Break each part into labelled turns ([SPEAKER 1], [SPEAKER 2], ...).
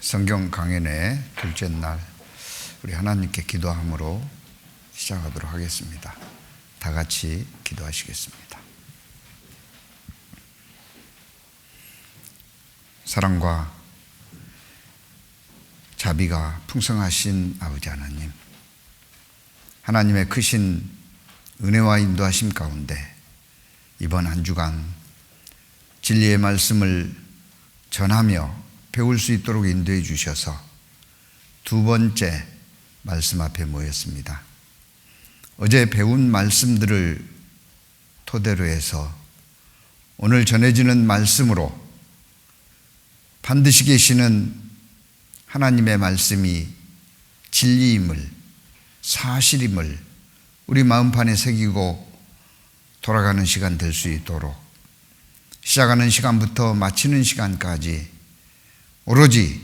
[SPEAKER 1] 성경 강연의 둘째 날, 우리 하나님께 기도함으로 시작하도록 하겠습니다. 다 같이 기도하시겠습니다. 사랑과 자비가 풍성하신 아버지 하나님, 하나님의 크신 은혜와 인도하심 가운데 이번 한 주간 진리의 말씀을 전하며 배울 수 있도록 인도해 주셔서 두 번째 말씀 앞에 모였습니다. 어제 배운 말씀들을 토대로 해서 오늘 전해지는 말씀으로 반드시 계시는 하나님의 말씀이 진리임을, 사실임을 우리 마음판에 새기고 돌아가는 시간 될 수 있도록 시작하는 시간부터 마치는 시간까지 오로지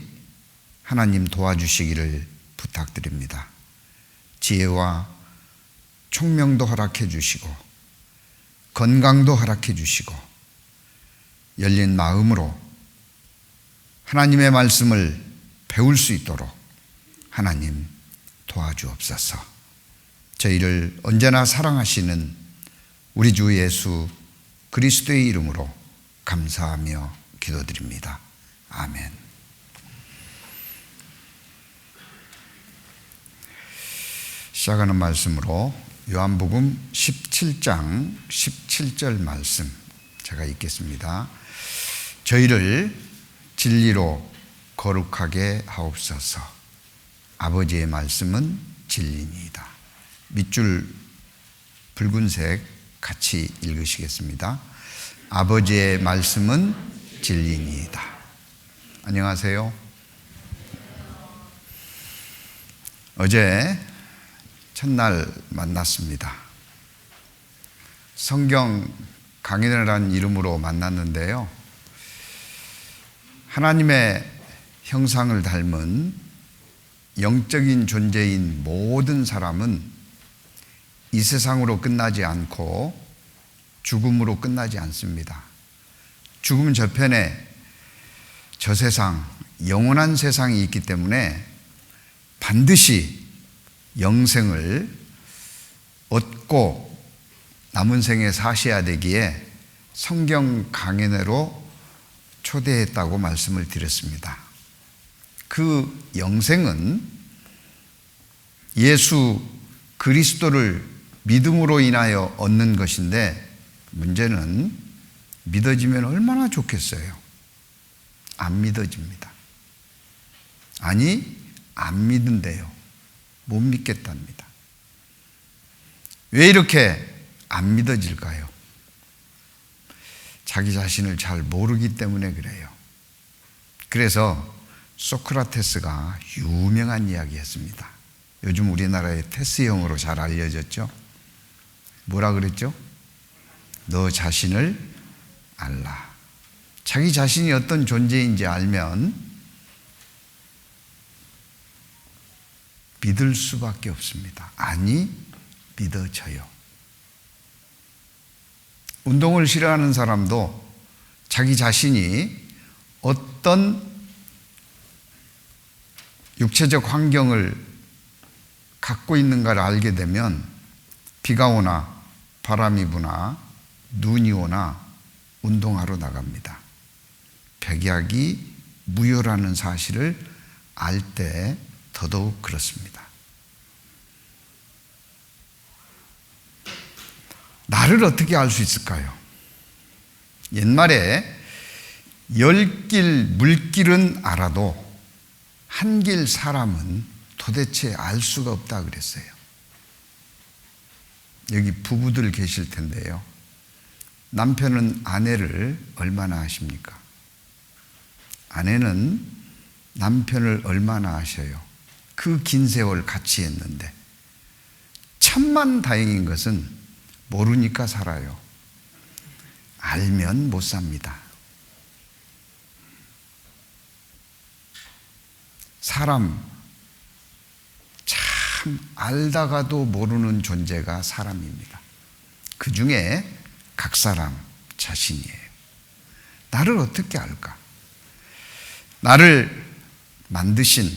[SPEAKER 1] 하나님 도와주시기를 부탁드립니다. 지혜와 총명도 허락해 주시고 건강도 허락해 주시고 열린 마음으로 하나님의 말씀을 배울 수 있도록 하나님 도와주옵소서. 저희를 언제나 사랑하시는 우리 주 예수 그리스도의 이름으로 감사하며 기도드립니다. 아멘. 시작하는 말씀으로 요한복음 17장 17절 말씀 제가 읽겠습니다. 저희를 진리로 거룩하게 하옵소서. 아버지의 말씀은 진리니이다. 밑줄 붉은색 같이 읽으시겠습니다. 아버지의 말씀은 진리니이다. 안녕하세요. 어제 첫날 만났습니다. 성경 강연이라는 이름으로 만났는데요. 하나님의 형상을 닮은 영적인 존재인 모든 사람은 이 세상으로 끝나지 않고 죽음으로 끝나지 않습니다. 죽음 저편에 저 세상, 영원한 세상이 있기 때문에 반드시 영생을 얻고 남은 생에 사셔야 되기에 성경 강연회로 초대했다고 말씀을 드렸습니다. 그 영생은 예수 그리스도를 믿음으로 인하여 얻는 것인데 문제는 믿어지면 얼마나 좋겠어요. 안 믿어집니다. 아니, 안 믿는데요. 못 믿겠답니다. 왜 이렇게 안 믿어질까요? 자기 자신을 잘 모르기 때문에 그래요. 그래서 소크라테스가 유명한 이야기 했습니다. 요즘 우리나라의 테스형으로 잘 알려졌죠. 뭐라 그랬죠? 너 자신을 알라. 자기 자신이 어떤 존재인지 알면 믿을 수밖에 없습니다. 아니, 믿어져요. 운동을 싫어하는 사람도 자기 자신이 어떤 육체적 환경을 갖고 있는가를 알게 되면 비가 오나 바람이 부나 눈이 오나 운동하러 나갑니다. 백약이 무효라는 사실을 알 때 더더욱 그렇습니다. 나를 어떻게 알 수 있을까요? 옛말에 10길 물길은 알아도 한 길 사람은 도대체 알 수가 없다 그랬어요. 여기 부부들 계실 텐데요. 남편은 아내를 얼마나 아십니까? 아내는 남편을 얼마나 아셔요? 그 긴 세월 같이 했는데 천만 다행인 것은 모르니까 살아요. 알면 못 삽니다. 사람, 참 알다가도 모르는 존재가 사람입니다. 그 중에 각 사람 자신이에요. 나를 어떻게 알까? 나를 만드신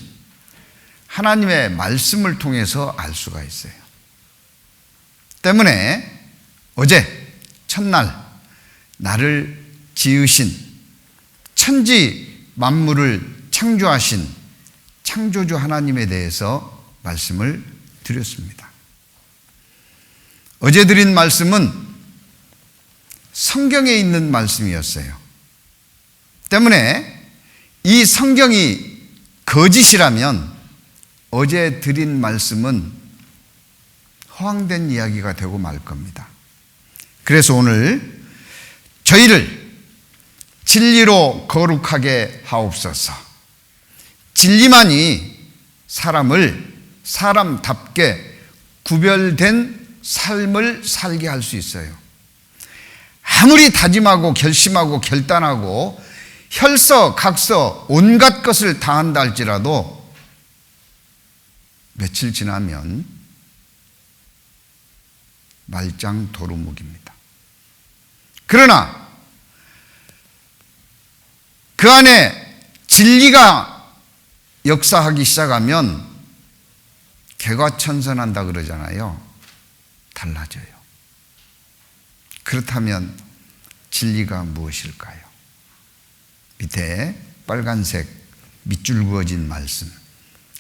[SPEAKER 1] 하나님의 말씀을 통해서 알 수가 있어요. 때문에 어제 첫날 나를 지으신 천지 만물을 창조하신 창조주 하나님에 대해서 말씀을 드렸습니다. 어제 드린 말씀은 성경에 있는 말씀이었어요. 때문에 이 성경이 거짓이라면 어제 드린 말씀은 허황된 이야기가 되고 말 겁니다. 그래서 오늘 저희를 진리로 거룩하게 하옵소서. 진리만이 사람을 사람답게 구별된 삶을 살게 할 수 있어요. 아무리 다짐하고 결심하고 결단하고 혈서 각서 온갖 것을 다한다 할지라도 며칠 지나면 말짱 도루묵입니다. 그러나 그 안에 진리가 역사하기 시작하면 개과천선한다 그러잖아요. 달라져요. 그렇다면 진리가 무엇일까요? 밑에 빨간색 밑줄 그어진 말씀,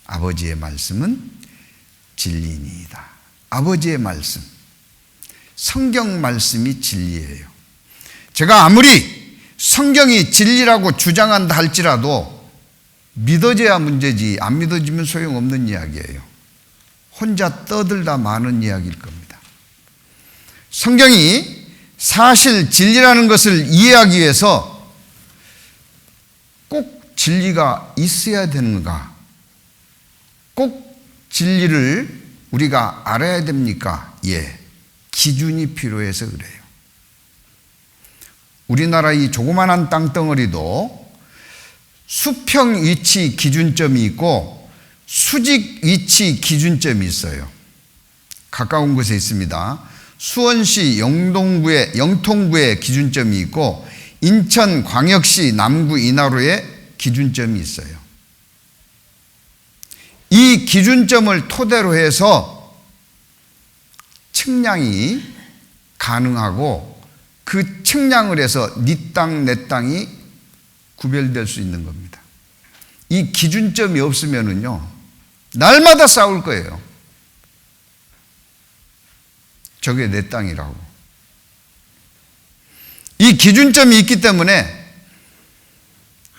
[SPEAKER 1] 아버지의 말씀은 진리니이다. 아버지의 말씀, 성경 말씀이 진리예요. 제가 아무리 성경이 진리라고 주장한다 할지라도 믿어져야 문제지 안 믿어지면 소용없는 이야기예요. 혼자 떠들다 마는 이야기일 겁니다. 성경이 사실 진리라는 것을 이해하기 위해서 꼭 진리가 있어야 되는가? 꼭 진리를 우리가 알아야 됩니까? 예, 기준이 필요해서 그래요. 우리나라 이 조그만한 땅덩어리도 수평 위치 기준점이 있고 수직 위치 기준점이 있어요. 가까운 곳에 있습니다. 수원시 영통구에 기준점이 있고 인천광역시 남구 인하로에 기준점이 있어요. 이 기준점을 토대로 해서 측량이 가능하고 그 측량을 해서 네 땅, 내 땅이 구별될 수 있는 겁니다. 이 기준점이 없으면은요, 날마다 싸울 거예요. 저게 내 땅이라고. 이 기준점이 있기 때문에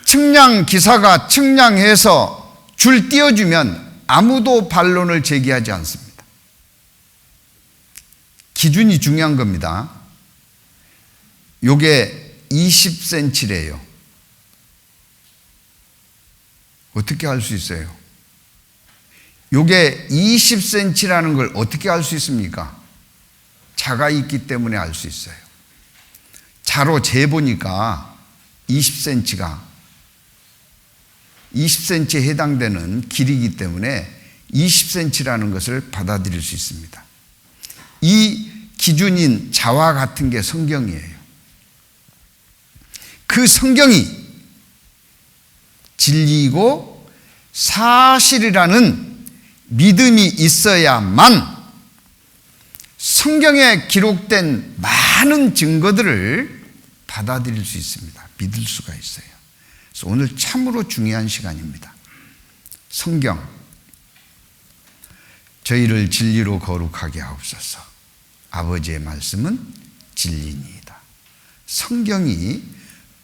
[SPEAKER 1] 측량 기사가 측량해서 줄 띄워주면 아무도 반론을 제기하지 않습니다. 기준이 중요한 겁니다. 요게 20cm래요. 어떻게 알 수 있어요? 요게 20cm라는 걸 어떻게 알 수 있습니까? 자가 있기 때문에 알 수 있어요. 자로 재보니까 20cm가 20cm에 해당되는 길이기 때문에 20cm라는 것을 받아들일 수 있습니다. 이 기준인 자와 같은 게 성경이에요. 그 성경이 진리이고 사실이라는 믿음이 있어야만 성경에 기록된 많은 증거들을 받아들일 수 있습니다. 믿을 수가 있어요. 그래서 오늘 참으로 중요한 시간입니다. 성경, 저희를 진리로 거룩하게 하옵소서. 아버지의 말씀은 진리니이다. 성경이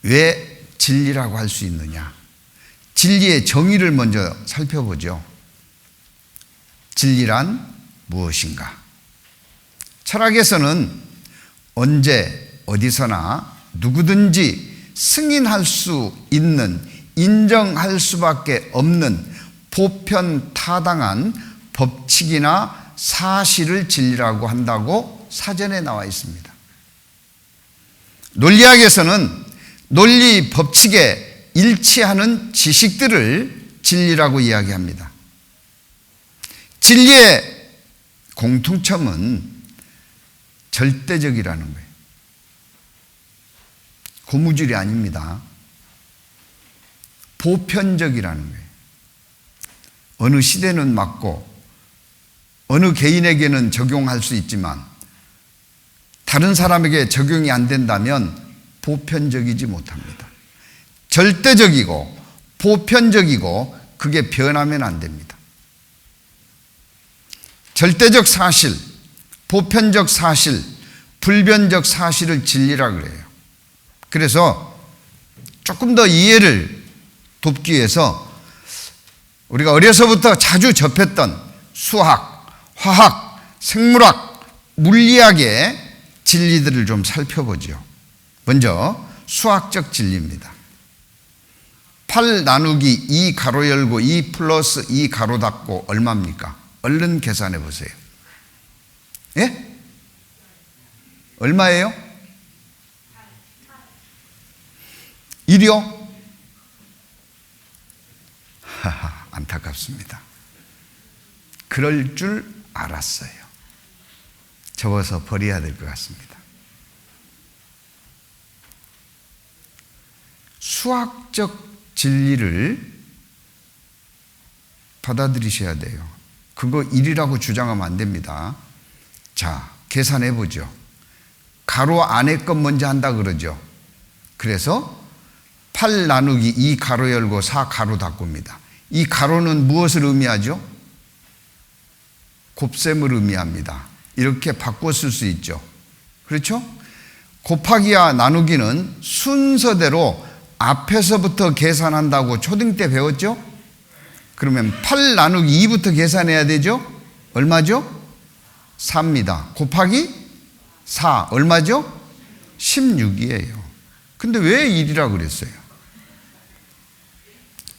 [SPEAKER 1] 왜 진리라고 할 수 있느냐? 진리의 정의를 먼저 살펴보죠. 진리란 무엇인가? 철학에서는 언제 어디서나 누구든지 승인할 수 있는, 인정할 수밖에 없는 보편타당한 법칙이나 사실을 진리라고 한다고 사전에 나와 있습니다. 논리학에서는 논리 법칙에 일치하는 지식들을 진리라고 이야기합니다. 진리의 공통점은 절대적이라는 거예요. 고무줄이 아닙니다. 보편적이라는 거예요. 어느 시대는 맞고 어느 개인에게는 적용할 수 있지만 다른 사람에게 적용이 안 된다면 보편적이지 못합니다. 절대적이고 보편적이고 그게 변하면 안 됩니다. 절대적 사실, 보편적 사실, 불변적 사실을 진리라 그래요. 그래서 조금 더 이해를 돕기 위해서 우리가 어려서부터 자주 접했던 수학, 화학, 생물학, 물리학의 진리들을 좀 살펴보죠. 먼저 수학적 진리입니다. 8 나누기 2 가로 열고 2 플러스 2 가로 닫고 얼마입니까? 얼른 계산해 보세요. 예? 얼마예요? 1이요? 하하, 안타깝습니다. 그럴 줄 알았어요. 접어서 버려야 될 것 같습니다. 수학적 진리를 받아들이셔야 돼요. 그거 1이라고 주장하면 안 됩니다. 자, 계산해 보죠. 가로 안에 것 먼저 한다 그러죠. 그래서 8 나누기 2 가로 열고 4 가로 닫고입니다. 이 가로는 무엇을 의미하죠? 곱셈을 의미합니다. 이렇게 바꿔 쓸 수 있죠. 그렇죠? 곱하기와 나누기는 순서대로 앞에서부터 계산한다고 초등 때 배웠죠? 그러면 8 나누기 2부터 계산해야 되죠? 얼마죠? 4입니다. 곱하기 4 얼마죠? 16이에요. 근데 왜 1이라고 그랬어요?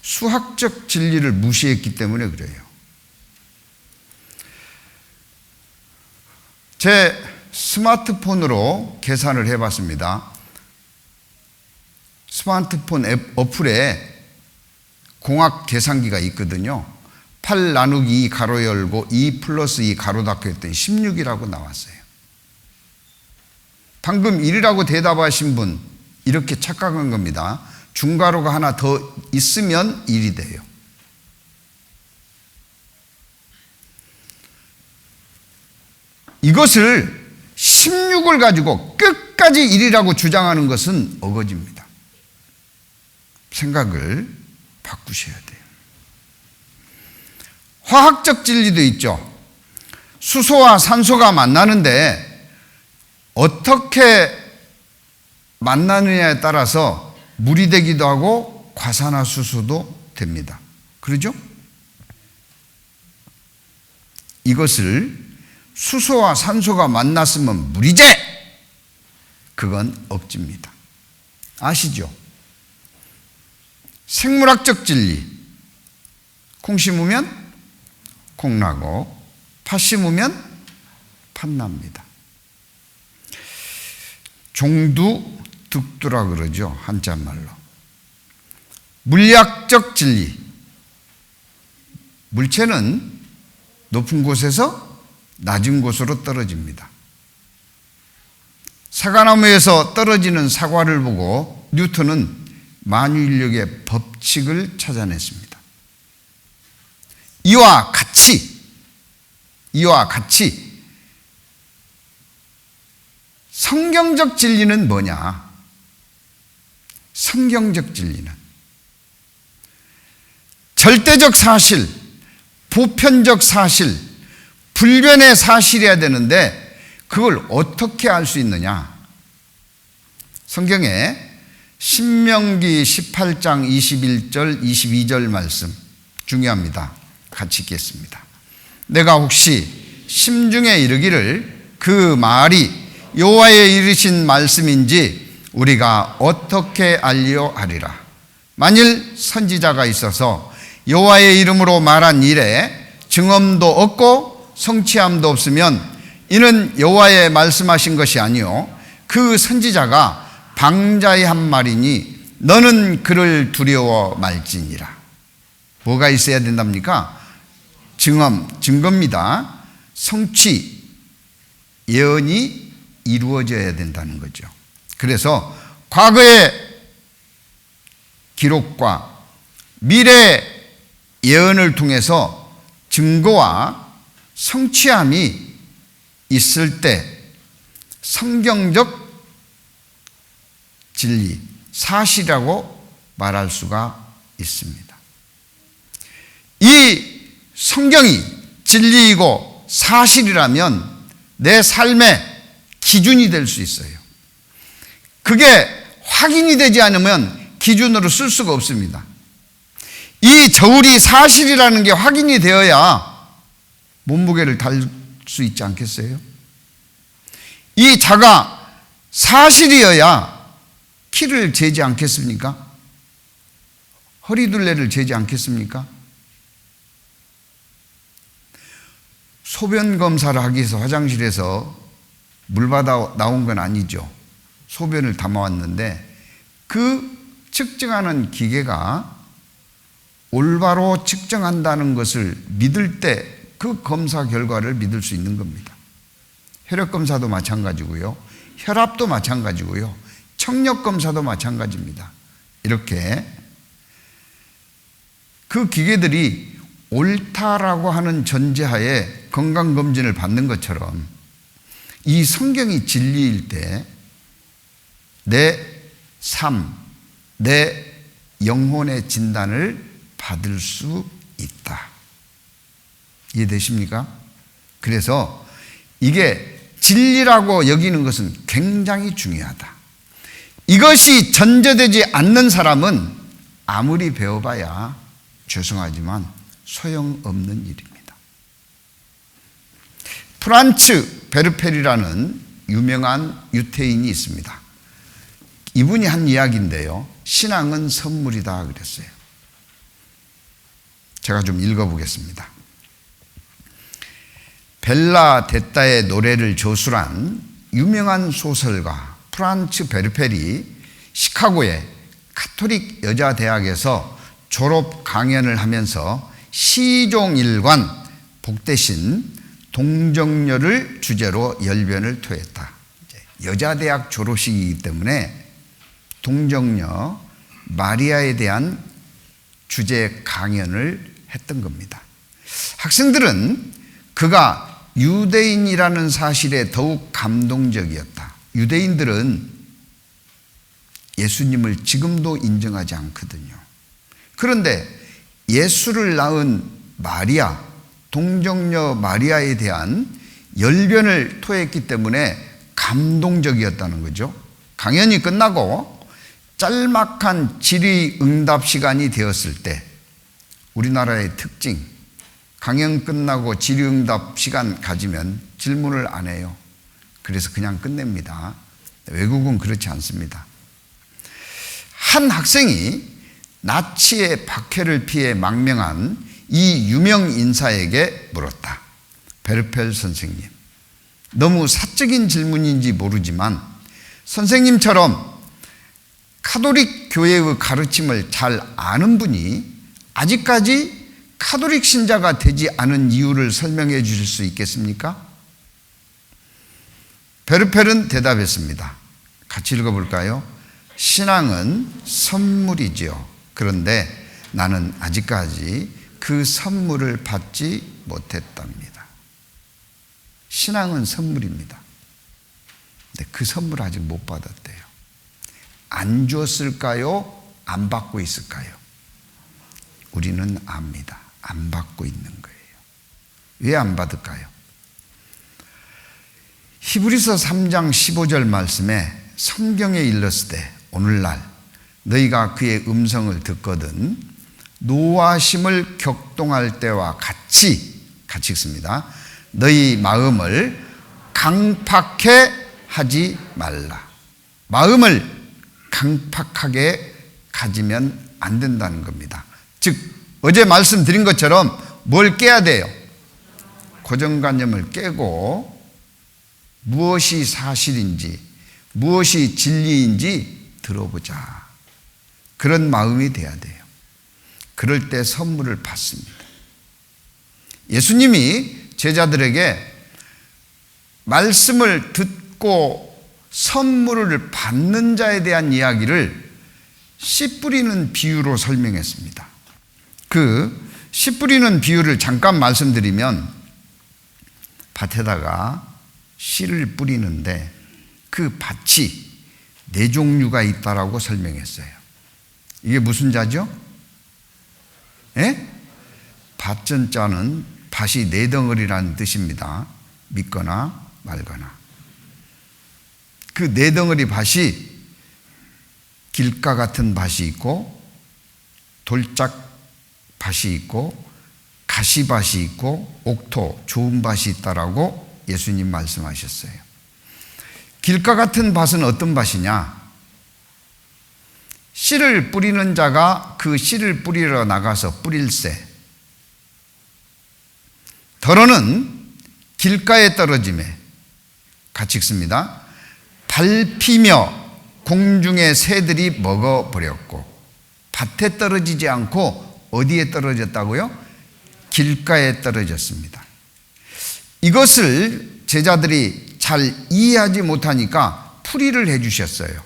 [SPEAKER 1] 수학적 진리를 무시했기 때문에 그래요. 제 스마트폰으로 계산을 해봤습니다. 스마트폰 앱 어플에 공학 계산기가 있거든요. 8 나누기 2 가로 열고 2 플러스 2 가로 닫고 했더니 16이라고 나왔어요. 방금 1이라고 대답하신 분 이렇게 착각한 겁니다. 중괄호가 하나 더 있으면 1이 돼요. 이것을 16을 가지고 끝까지 1이라고 주장하는 것은 어거지입니다. 생각을 바꾸셔야 돼요. 화학적 진리도 있죠. 수소와 산소가 만나는데 어떻게 만나느냐에 따라서 물이 되기도 하고 과산화수소도 됩니다. 그러죠? 이것을 수소와 산소가 만났으면 물이제! 그건 억지입니다. 아시죠? 생물학적 진리. 콩 심으면 콩 나고 팥 심으면 팥 납니다. 종두득두라 그러죠. 한자말로. 물리학적 진리. 물체는 높은 곳에서 낮은 곳으로 떨어집니다. 사과나무에서 떨어지는 사과를 보고 뉴턴은 만유인력의 법칙을 찾아냈습니다. 이와 같이 성경적 진리는 뭐냐? 성경적 진리는 절대적 사실, 보편적 사실, 불변의 사실이어야 되는데 그걸 어떻게 알 수 있느냐? 성경에 신명기 18장 21절 22절 말씀 중요합니다. 같이 읽겠습니다. 내가 혹시 심중에 이르기를 그 말이 여호와의 이르신 말씀인지 우리가 어떻게 알리오 하리라. 만일 선지자가 있어서 여호와의 이름으로 말한 일에 증언도 없고 성취함도 없으면 이는 여호와의 말씀하신 것이 아니요 그 선지자가 방자히 한 말이니 너는 그를 두려워 말지니라. 뭐가 있어야 된답니까? 증거입니다. 성취, 예언이 이루어져야 된다는 거죠. 그래서 과거의 기록과 미래의 예언을 통해서 증거와 성취함이 있을 때 성경적 진리, 사실이라고 말할 수가 있습니다. 이 성경이 진리이고 사실이라면 내 삶의 기준이 될 수 있어요. 그게 확인이 되지 않으면 기준으로 쓸 수가 없습니다. 이 저울이 사실이라는 게 확인이 되어야 몸무게를 달 수 있지 않겠어요? 이 자가 사실이어야 키를 재지 않겠습니까? 허리둘레를 재지 않겠습니까? 소변 검사를 하기 위해서 화장실에서 물 받아 나온 건 아니죠. 소변을 담아왔는데 그 측정하는 기계가 올바로 측정한다는 것을 믿을 때 그 검사 결과를 믿을 수 있는 겁니다. 혈액 검사도 마찬가지고요. 혈압도 마찬가지고요. 청력 검사도 마찬가지입니다. 이렇게 그 기계들이 옳다라고 하는 전제하에 건강검진을 받는 것처럼 이 성경이 진리일 때 내 삶, 내 영혼의 진단을 받을 수 있다. 이해되십니까? 그래서 이게 진리라고 여기는 것은 굉장히 중요하다. 이것이 전제되지 않는 사람은 아무리 배워봐야 죄송하지만 소용없는 일입니다. 프란츠 베르펠이라는 유명한 유태인이 있습니다. 이분이 한 이야기인데요. 신앙은 선물이다 그랬어요. 제가 좀 읽어보겠습니다. 벨라 데따의 노래를 저술한 유명한 소설가 프란츠 베르펠이 시카고의 가톨릭 여자대학에서 졸업 강연을 하면서 시종일관 복대신 동정녀를 주제로 열변을 토했다. 여자대학 졸업식이기 때문에 동정녀 마리아에 대한 주제 강연을 했던 겁니다. 학생들은 그가 유대인이라는 사실에 더욱 감동적이었다. 유대인들은 예수님을 지금도 인정하지 않거든요. 그런데 예수를 낳은 마리아, 동정녀 마리아에 대한 열변을 토했기 때문에 감동적이었다는 거죠. 강연이 끝나고 짤막한 질의응답 시간이 되었을 때 우리나라의 특징, 강연 끝나고 질의응답 시간 가지면 질문을 안 해요. 그래서 그냥 끝냅니다. 외국은 그렇지 않습니다. 한 학생이 나치의 박해를 피해 망명한 이 유명 인사에게 물었다. 베르펠 선생님, 너무 사적인 질문인지 모르지만 선생님처럼 카톨릭 교회의 가르침을 잘 아는 분이 아직까지 카톨릭 신자가 되지 않은 이유를 설명해 주실 수 있겠습니까? 베르펠은 대답했습니다. 같이 읽어볼까요? 신앙은 선물이지요. 그런데 나는 아직까지 그 선물을 받지 못했답니다. 신앙은 선물입니다. 근데 그 선물을 아직 못 받았대요. 안 줬을까요? 안 받고 있을까요? 우리는 압니다. 안 받고 있는 거예요. 왜 안 받을까요? 히브리서 3장 15절 말씀에 성경에 일렀을 오늘날 너희가 그의 음성을 듣거든 노하심을 격동할 때와 같이 읽습니다. 너희 마음을 강팍해 하지 말라. 마음을 강팍하게 가지면 안 된다는 겁니다. 즉 어제 말씀드린 것처럼 뭘 깨야 돼요? 고정관념을 깨고 무엇이 사실인지 무엇이 진리인지 들어보자. 그런 마음이 돼야 돼요. 그럴 때 선물을 받습니다. 예수님이 제자들에게 말씀을 듣고 선물을 받는 자에 대한 이야기를 씨 뿌리는 비유로 설명했습니다. 그 씨 뿌리는 비유를 잠깐 말씀드리면 밭에다가 씨를 뿌리는데 그 밭이 네 종류가 있다라고 설명했어요. 이게 무슨 자죠? 예? 밭전자는 밭이 네 덩어리라는 뜻입니다. 믿거나 말거나. 그 네 덩어리 밭이 길가 같은 밭이 있고 돌짝 밭이 있고 가시밭이 있고 옥토 좋은 밭이 있다라고 예수님 말씀하셨어요. 길가 같은 밭은 어떤 밭이냐? 씨를 뿌리는 자가 그 씨를 뿌리러 나가서 뿌릴새. 더러는 길가에 떨어짐에 같이 읽습니다. 밟히며 공중의 새들이 먹어버렸고. 밭에 떨어지지 않고 어디에 떨어졌다고요? 길가에 떨어졌습니다. 이것을 제자들이 잘 이해하지 못하니까 풀이를 해 주셨어요.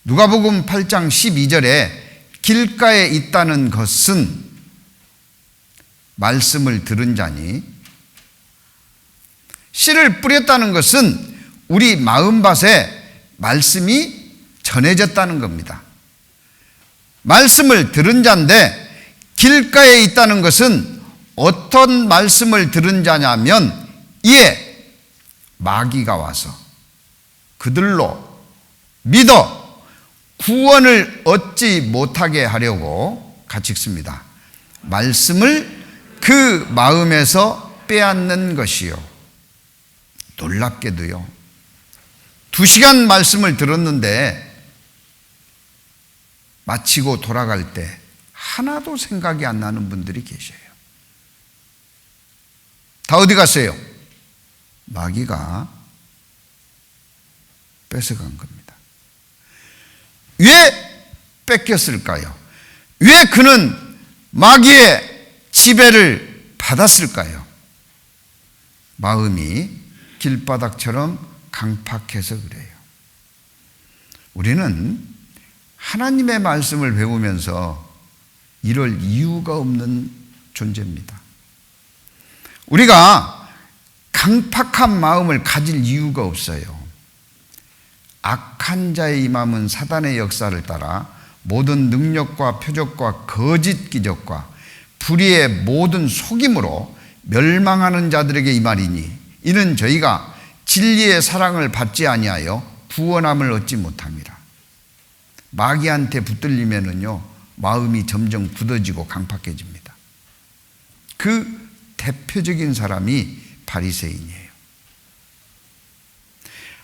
[SPEAKER 1] 누가복음 8장 12절에 길가에 있다는 것은 말씀을 들은 자니, 씨를 뿌렸다는 것은 우리 마음밭에 말씀이 전해졌다는 겁니다. 말씀을 들은 자인데 길가에 있다는 것은 어떤 말씀을 들은 자냐면 이에 마귀가 와서 그들로 믿어 구원을 얻지 못하게 하려고 같이 읽습니다. 말씀을 그 마음에서 빼앗는 것이요. 놀랍게도요. 2시간 말씀을 들었는데 마치고 돌아갈 때 하나도 생각이 안 나는 분들이 계셔요. 다 어디 갔어요? 마귀가 뺏어간 겁니다. 왜 뺏겼을까요? 왜 그는 마귀의 지배를 받았을까요? 마음이 길바닥처럼 강팍해서 그래요. 우리는 하나님의 말씀을 배우면서 이럴 이유가 없는 존재입니다. 우리가 강팍한 마음을 가질 이유가 없어요. 악한 자의 임함은 사단의 역사를 따라 모든 능력과 표적과 거짓 기적과 불의의 모든 속임으로 멸망하는 자들에게 임하리니 이는 저희가 진리의 사랑을 받지 아니하여 구원함을 얻지 못함이라. 마귀한테 붙들리면은요 마음이 점점 굳어지고 강팍해집니다. 그 대표적인 사람이 바리새인이에요.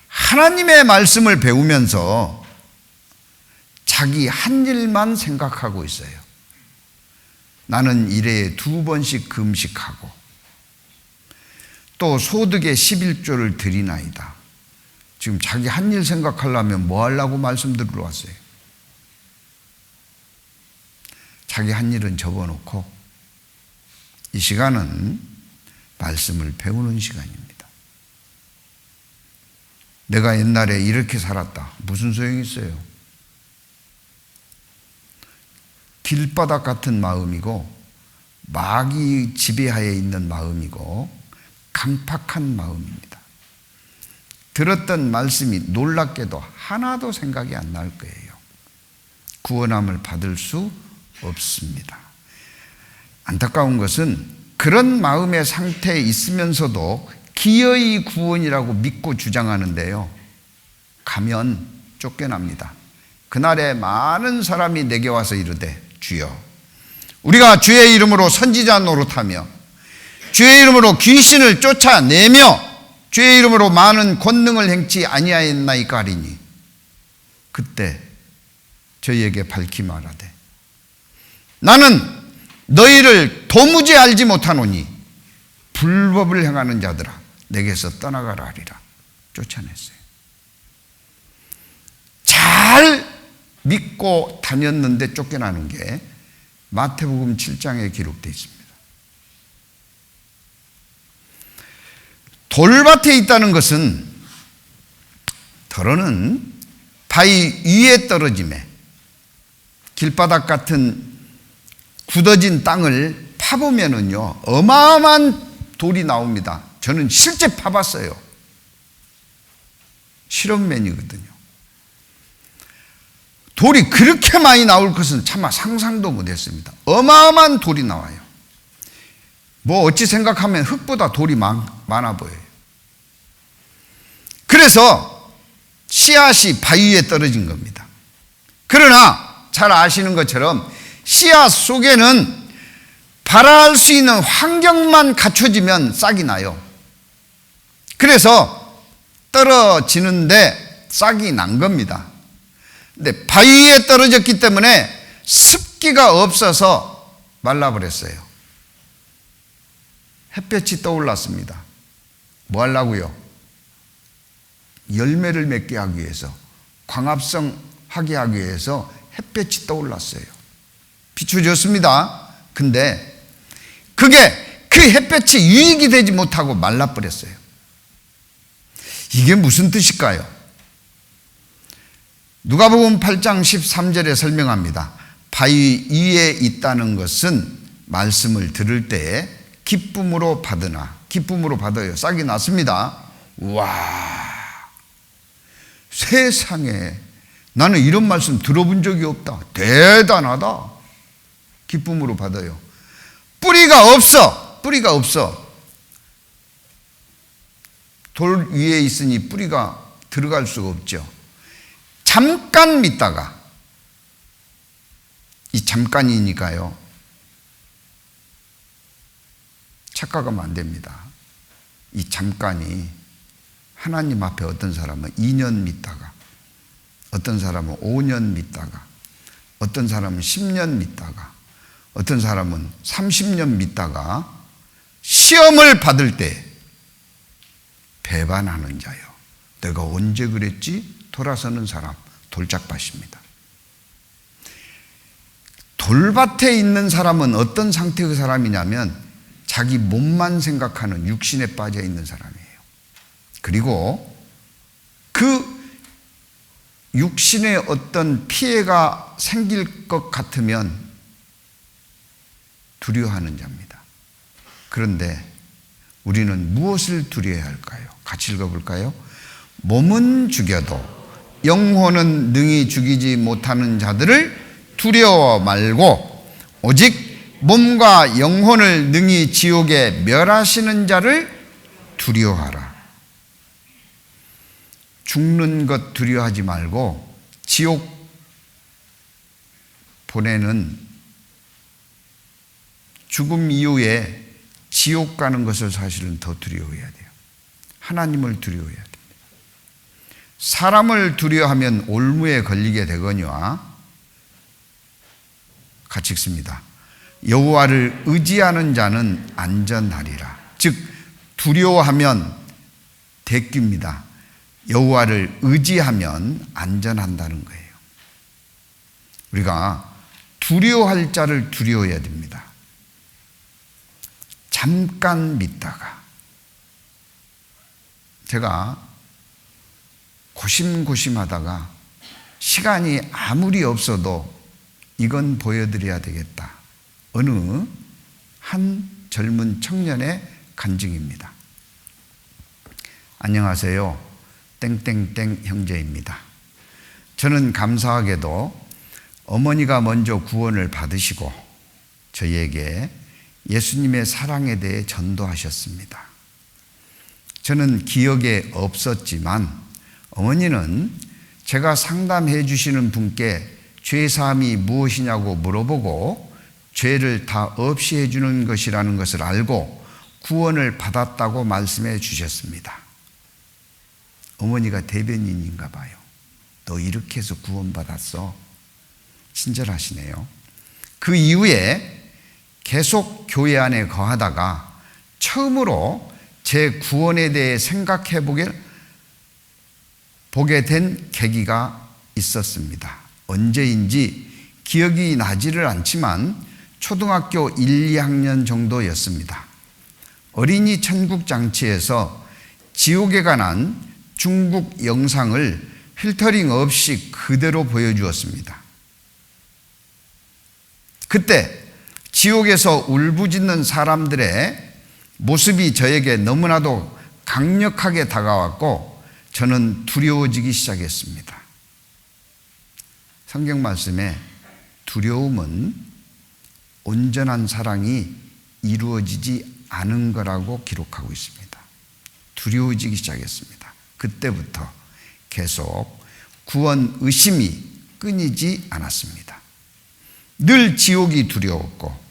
[SPEAKER 1] 하나님의 말씀을 배우면서 자기 한 일만 생각하고 있어요. 나는 일에 2번씩 금식하고 또 소득의 11조를 드리나이다. 지금 자기 한 일 생각하려면 뭐 하려고 말씀 들으러 왔어요? 자기 한 일은 접어놓고 이 시간은 말씀을 배우는 시간입니다. 내가 옛날에 이렇게 살았다. 무슨 소용이 있어요? 길바닥 같은 마음이고 마귀 지배하에 있는 마음이고 강팍한 마음입니다. 들었던 말씀이 놀랍게도 하나도 생각이 안 날 거예요. 구원함을 받을 수 없습니다. 안타까운 것은 그런 마음의 상태에 있으면서도 기어이 구원이라고 믿고 주장하는데요. 가면 쫓겨납니다. 그날에 많은 사람이 내게 와서 이르되 주여 우리가 주의 이름으로 선지자 노릇하며 주의 이름으로 귀신을 쫓아내며 주의 이름으로 많은 권능을 행치 아니하였나이까 하리니 그때 저희에게 밝히 말하되 나는 너희를 도무지 알지 못하노니 불법을 행하는 자들아 내게서 떠나가라 하리라. 쫓아냈어요. 잘 믿고 다녔는데 쫓겨나는 게 마태복음 7장에 기록되어 있습니다. 돌밭에 있다는 것은 더러는 바위 위에 떨어짐에 길바닥 같은 굳어진 땅을 파보면은요, 어마어마한 돌이 나옵니다. 저는 실제 파봤어요. 실험맨이거든요. 돌이 그렇게 많이 나올 것은 차마 상상도 못했습니다. 어마어마한 돌이 나와요. 뭐 어찌 생각하면 흙보다 돌이 많아 보여요. 그래서 씨앗이 바위에 떨어진 겁니다. 그러나 잘 아시는 것처럼 씨앗 속에는 발화할 수 있는 환경만 갖춰지면 싹이 나요. 그래서 떨어지는데 싹이 난 겁니다. 근데 바위에 떨어졌기 때문에 습기가 없어서 말라버렸어요. 햇볕이 떠올랐습니다. 뭐 하려고요? 열매를 맺게 하기 위해서, 광합성 하게 하기 위해서 햇볕이 떠올랐어요. 비춰졌습니다. 근데 그게 그 햇볕이 유익이 되지 못하고 말라버렸어요. 이게 무슨 뜻일까요? 누가복음 8장 13절에 설명합니다. 바위 위에 있다는 것은 말씀을 들을 때에 기쁨으로 받으나, 기쁨으로 받아요. 싹이 났습니다. 와, 세상에 나는 이런 말씀 들어본 적이 없다. 대단하다. 기쁨으로 받아요. 뿌리가 없어. 뿌리가 없어. 돌 위에 있으니 뿌리가 들어갈 수가 없죠. 잠깐 믿다가, 이 잠깐이니까요, 착각하면 안 됩니다. 이 잠깐이 하나님 앞에 어떤 사람은 2년 믿다가, 어떤 사람은 5년 믿다가, 어떤 사람은 10년 믿다가, 어떤 사람은 30년 믿다가 시험을 받을 때 배반하는 자요. 내가 언제 그랬지? 돌아서는 사람, 돌짝밭입니다. 돌밭에 있는 사람은 어떤 상태의 사람이냐면 자기 몸만 생각하는 육신에 빠져 있는 사람이에요. 그리고 그 육신에 어떤 피해가 생길 것 같으면 두려워하는 자입니다. 그런데 우리는 무엇을 두려워해야 할까요? 같이 읽어볼까요? 몸은 죽여도 영혼은 능히 죽이지 못하는 자들을 두려워 말고 오직 몸과 영혼을 능히 지옥에 멸하시는 자를 두려워하라. 죽는 것 두려워하지 말고 지옥 보내는, 죽음 이후에 지옥 가는 것을 사실은 더 두려워해야 돼요. 하나님을 두려워해야 됩니다. 사람을 두려워하면 올무에 걸리게 되거니와, 같이 읽습니다. 여호와를 의지하는 자는 안전하리라. 즉 두려워하면 대규입니다. 여호와를 의지하면 안전한다는 거예요. 우리가 두려워할 자를 두려워해야 됩니다. 잠깐 믿다가, 제가 고심고심하다가 시간이 아무리 없어도 이건 보여드려야 되겠다. 어느 한 젊은 청년의 간증입니다. 안녕하세요. 땡땡땡 형제입니다. 저는 감사하게도 어머니가 먼저 구원을 받으시고 저희에게 예수님의 사랑에 대해 전도하셨습니다. 저는 기억에 없었지만 어머니는 제가 상담해 주시는 분께 죄사함이 무엇이냐고 물어보고 죄를 다 없이 해주는 것이라는 것을 알고 구원을 받았다고 말씀해 주셨습니다. 어머니가 대변인인가 봐요. 너 이렇게 해서 구원받았어. 친절하시네요. 그 이후에 계속 교회 안에 거하다가 처음으로 제 구원에 대해 생각해 보게 된 계기가 있었습니다. 언제인지 기억이 나지를 않지만 초등학교 1, 2학년 정도였습니다. 어린이 천국 장치에서 지옥에 관한 중국 영상을 필터링 없이 그대로 보여주었습니다. 그때 지옥에서 울부짖는 사람들의 모습이 저에게 너무나도 강력하게 다가왔고 저는 두려워지기 시작했습니다. 성경 말씀에 두려움은 온전한 사랑이 이루어지지 않은 거라고 기록하고 있습니다. 두려워지기 시작했습니다. 그때부터 계속 구원 의심이 끊이지 않았습니다. 늘 지옥이 두려웠고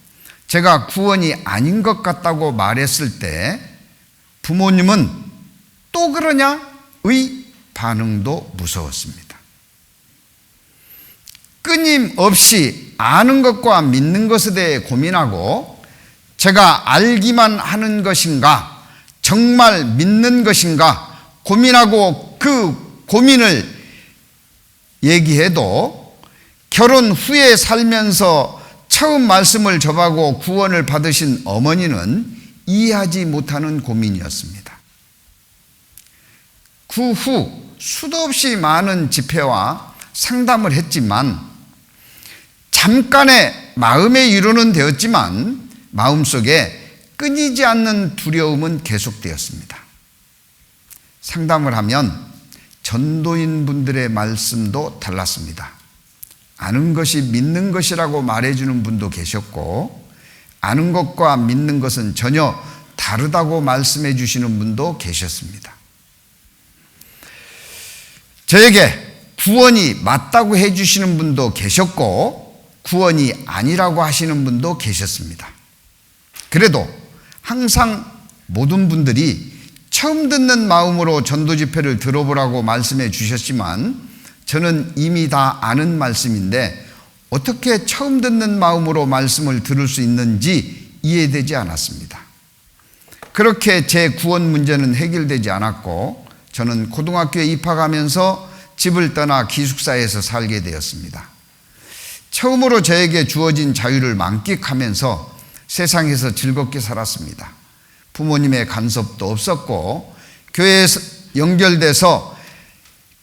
[SPEAKER 1] 제가 구원이 아닌 것 같다고 말했을 때 부모님은 또 그러냐?의 반응도 무서웠습니다. 끊임없이 아는 것과 믿는 것에 대해 고민하고 제가 알기만 하는 것인가, 정말 믿는 것인가 고민하고 그 고민을 얘기해도 결혼 후에 살면서 처음 말씀을 접하고 구원을 받으신 어머니는 이해하지 못하는 고민이었습니다. 그 후 수도 없이 많은 집회와 상담을 했지만 잠깐의 마음의 위로는 되었지만 마음속에 끊이지 않는 두려움은 계속되었습니다. 상담을 하면 전도인 분들의 말씀도 달랐습니다. 아는 것이 믿는 것이라고 말해주는 분도 계셨고 아는 것과 믿는 것은 전혀 다르다고 말씀해 주시는 분도 계셨습니다. 저에게 구원이 맞다고 해 주시는 분도 계셨고 구원이 아니라고 하시는 분도 계셨습니다. 그래도 항상 모든 분들이 처음 듣는 마음으로 전도 집회를 들어보라고 말씀해 주셨지만 저는 이미 다 아는 말씀인데 어떻게 처음 듣는 마음으로 말씀을 들을 수 있는지 이해되지 않았습니다. 그렇게 제 구원 문제는 해결되지 않았고 저는 고등학교에 입학하면서 집을 떠나 기숙사에서 살게 되었습니다. 처음으로 저에게 주어진 자유를 만끽하면서 세상에서 즐겁게 살았습니다. 부모님의 간섭도 없었고 교회에 연결돼서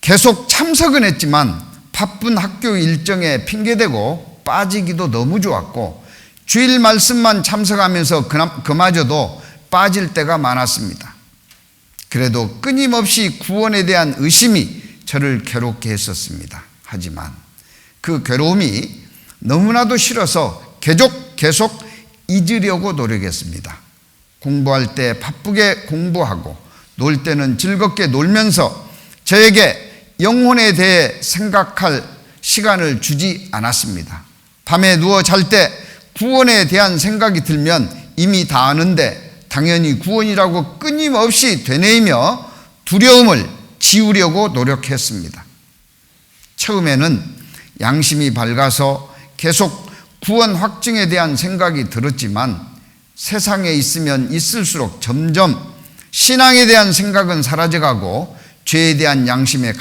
[SPEAKER 1] 계속 참석은 했지만 바쁜 학교 일정에 핑계대고 빠지기도 너무 좋았고 주일 말씀만 참석하면서 그마저도 빠질 때가 많았습니다. 그래도 끊임없이 구원에 대한 의심이 저를 괴롭게 했었습니다. 하지만 그 괴로움이 너무나도 싫어서 계속 잊으려고 노력했습니다. 공부할 때 바쁘게 공부하고 놀 때는 즐겁게 놀면서 저에게 영혼에 대해 생각할 시간을 주지 않았습니다. 밤에 누워 잘 때 구원에 대한 생각이 들면 이미 다 아는데 당연히 구원이라고 끊임없이 되뇌이며 두려움을 지우려고 노력했습니다. 처음에는 양심이 밝아서 계속 구원 확증에 대한 생각이 들었지만 세상에 있으면 있을수록 점점 신앙에 대한 생각은 사라져가고 죄에 대한 양심의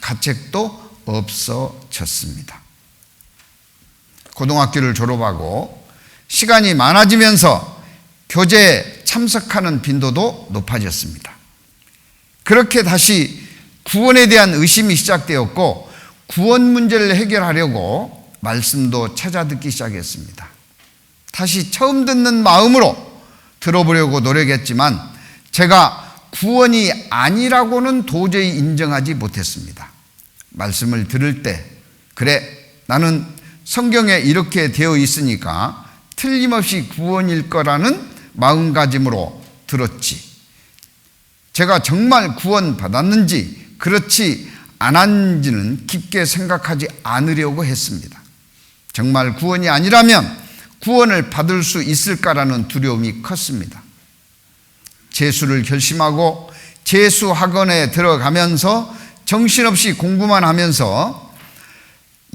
[SPEAKER 1] 가책도 없어졌습니다. 고등학교를 졸업하고 시간이 많아지면서 교제에 참석하는 빈도도 높아졌습니다. 그렇게 다시 구원에 대한 의심이 시작되었고 구원 문제를 해결하려고 말씀도 찾아 듣기 시작했습니다. 다시 처음 듣는 마음으로 들어보려고 노력했지만 제가 구원이 아니라고는 도저히 인정하지 못했습니다. 말씀을 들을 때 그래 나는 성경에 이렇게 되어 있으니까 틀림없이 구원일 거라는 마음가짐으로 들었지 제가 정말 구원 받았는지 그렇지 않았는지는 깊게 생각하지 않으려고 했습니다. 정말 구원이 아니라면 구원을 받을 수 있을까라는 두려움이 컸습니다. 재수를 결심하고 재수 학원에 들어가면서 정신없이 공부만 하면서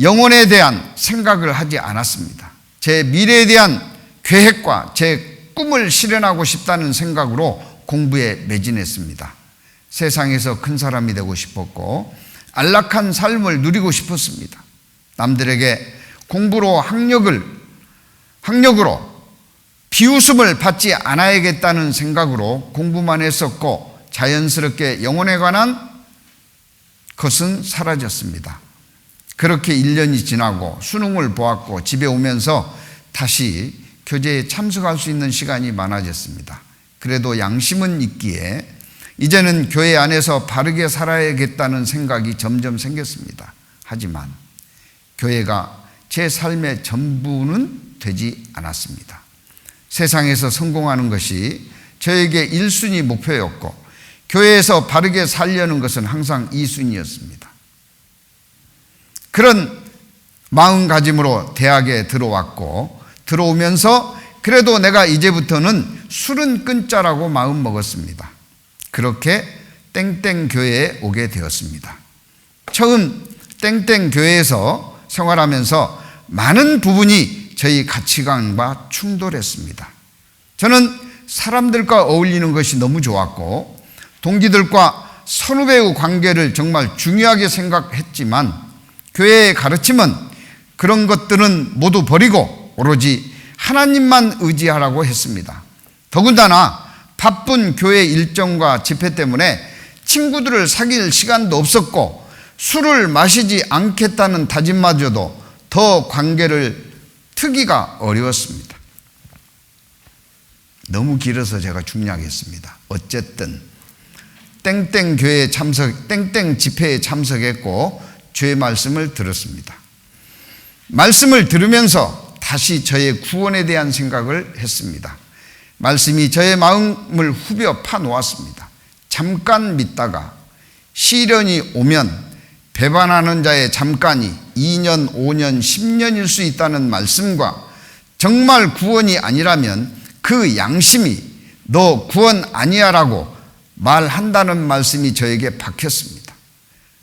[SPEAKER 1] 영혼에 대한 생각을 하지 않았습니다. 제 미래에 대한 계획과 제 꿈을 실현하고 싶다는 생각으로 공부에 매진했습니다. 세상에서 큰 사람이 되고 싶었고 안락한 삶을 누리고 싶었습니다. 남들에게 공부로 학력으로 비웃음을 받지 않아야겠다는 생각으로 공부만 했었고 자연스럽게 영혼에 관한 것은 사라졌습니다. 그렇게 1년이 지나고 수능을 보았고 집에 오면서 다시 교제에 참석할 수 있는 시간이 많아졌습니다. 그래도 양심은 있기에 이제는 교회 안에서 바르게 살아야겠다는 생각이 점점 생겼습니다. 하지만 교회가 제 삶의 전부는 되지 않았습니다. 세상에서 성공하는 것이 저에게 1순위 목표였고 교회에서 바르게 살려는 것은 항상 2순위였습니다. 그런 마음가짐으로 대학에 들어왔고 들어오면서 그래도 내가 이제부터는 술은 끊자라고 마음 먹었습니다. 그렇게 땡땡교회에 오게 되었습니다. 처음 땡땡교회에서 생활하면서 많은 부분이 저희 가치관과 충돌했습니다. 저는 사람들과 어울리는 것이 너무 좋았고 동기들과 선후배의 관계를 정말 중요하게 생각했지만 교회의 가르침은 그런 것들은 모두 버리고 오로지 하나님만 의지하라고 했습니다. 더군다나 바쁜 교회 일정과 집회 때문에 친구들을 사귈 시간도 없었고 술을 마시지 않겠다는 다짐마저도 더 관계를 트기가 어려웠습니다. 너무 길어서 제가 중요하겠습니다. 어쨌든 땡땡 교회에 참석, 땡땡 집회에 참석했고 주의 말씀을 들었습니다. 말씀을 들으면서 다시 저의 구원에 대한 생각을 했습니다. 말씀이 저의 마음을 후벼 파놓았습니다. 잠깐 믿다가 시련이 오면 배반하는 자의 잠깐이 2년, 5년, 10년일 수 있다는 말씀과 정말 구원이 아니라면 그 양심이 너 구원 아니야라고 말한다는 말씀이 저에게 박혔습니다.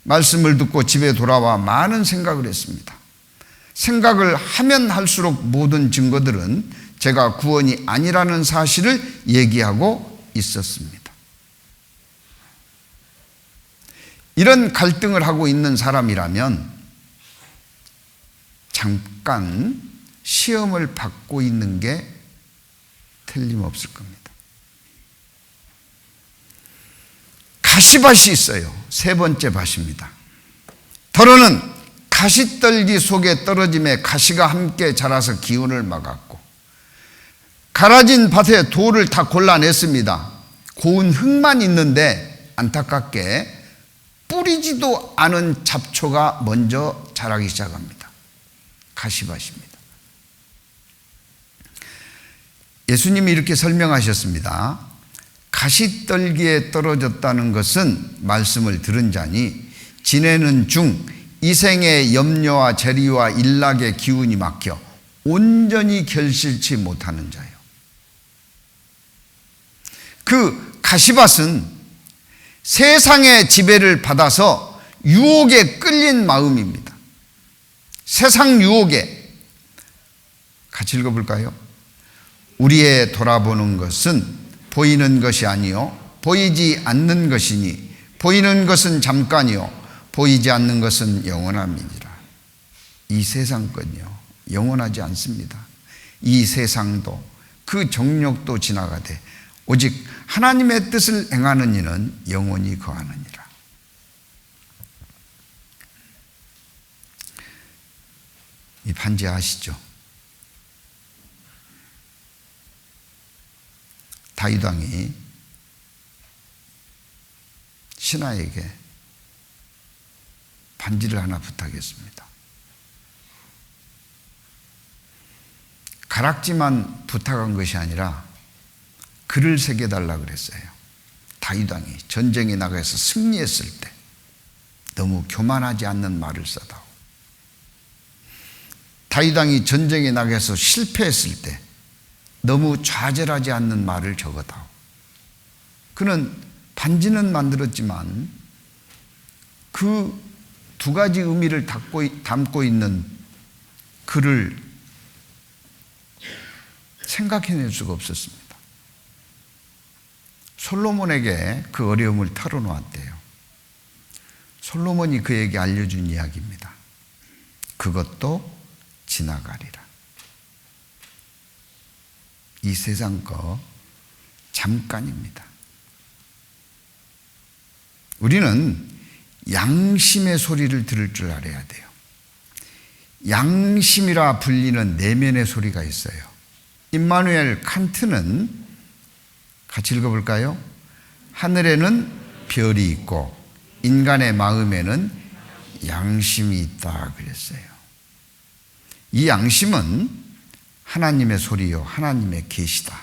[SPEAKER 1] 말씀을 듣고 집에 돌아와 많은 생각을 했습니다. 생각을 하면 할수록 모든 증거들은 제가 구원이 아니라는 사실을 얘기하고 있었습니다. 이런 갈등을 하고 있는 사람이라면 잠깐 시험을 받고 있는 게 틀림없을 겁니다. 가시밭이 있어요. 세 번째 밭입니다. 더러는 가시떨기 속에 떨어짐에 가시가 함께 자라서 기운을 막았고 가라진 밭에 돌을 다 골라냈습니다. 고운 흙만 있는데 안타깝게 뿌리지도 않은 잡초가 먼저 자라기 시작합니다. 가시밭입니다. 예수님이 이렇게 설명하셨습니다. 가시떨기에 떨어졌다는 것은 말씀을 들은 자니 지내는 중 이생의 염려와 재리와 일락의 기운이 막혀 온전히 결실치 못하는 자요. 그 가시밭은 세상의 지배를 받아서 유혹에 끌린 마음입니다. 세상 유혹에. 같이 읽어볼까요? 우리의 돌아보는 것은 보이는 것이 아니요 보이지 않는 것이니 보이는 것은 잠깐이요 보이지 않는 것은 영원함이니라. 이 세상 건요 영원하지 않습니다. 이 세상도 그 정력도 지나가되 오직 하나님의 뜻을 행하는 이는 영원히 거하느니라. 이 반지 아시죠? 다윗 왕이 신하에게 반지를 하나 부탁했습니다. 가락지만 부탁한 것이 아니라 글을 새겨달라 그랬어요. 다윗 왕이 전쟁에 나가서 승리했을 때 너무 교만하지 않는 말을 써다오. 다윗 왕이 전쟁에 나가서 실패했을 때 너무 좌절하지 않는 말을 적어다오. 그는 반지는 만들었지만 그 두 가지 의미를 담고 있는 글을 생각해낼 수가 없었습니다. 솔로몬에게 그 어려움을 털어놓았대요. 솔로몬이 그에게 알려준 이야기입니다. 그것도 지나가리라. 이 세상 거 잠깐입니다. 우리는 양심의 소리를 들을 줄 알아야 돼요. 양심이라 불리는 내면의 소리가 있어요. 임마누엘 칸트는 같이 읽어볼까요? 하늘에는 별이 있고 인간의 마음에는 양심이 있다 그랬어요. 이 양심은 하나님의 소리요 하나님의 계시다.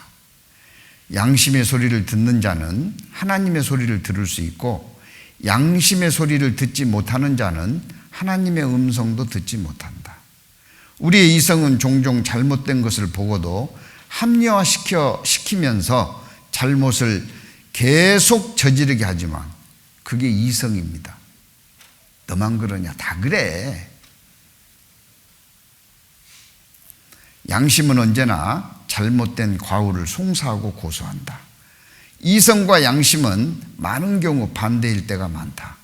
[SPEAKER 1] 양심의 소리를 듣는 자는 하나님의 소리를 들을 수 있고 양심의 소리를 듣지 못하는 자는 하나님의 음성도 듣지 못한다. 우리의 이성은 종종 잘못된 것을 보고도 합리화시키면서 잘못을 계속 저지르게 하지만 그게 이성입니다. 너만 그러냐? 다 그래. 양심은 언제나 잘못된 과오를 송사하고 고소한다. 이성과 양심은 많은 경우 반대일 때가 많다.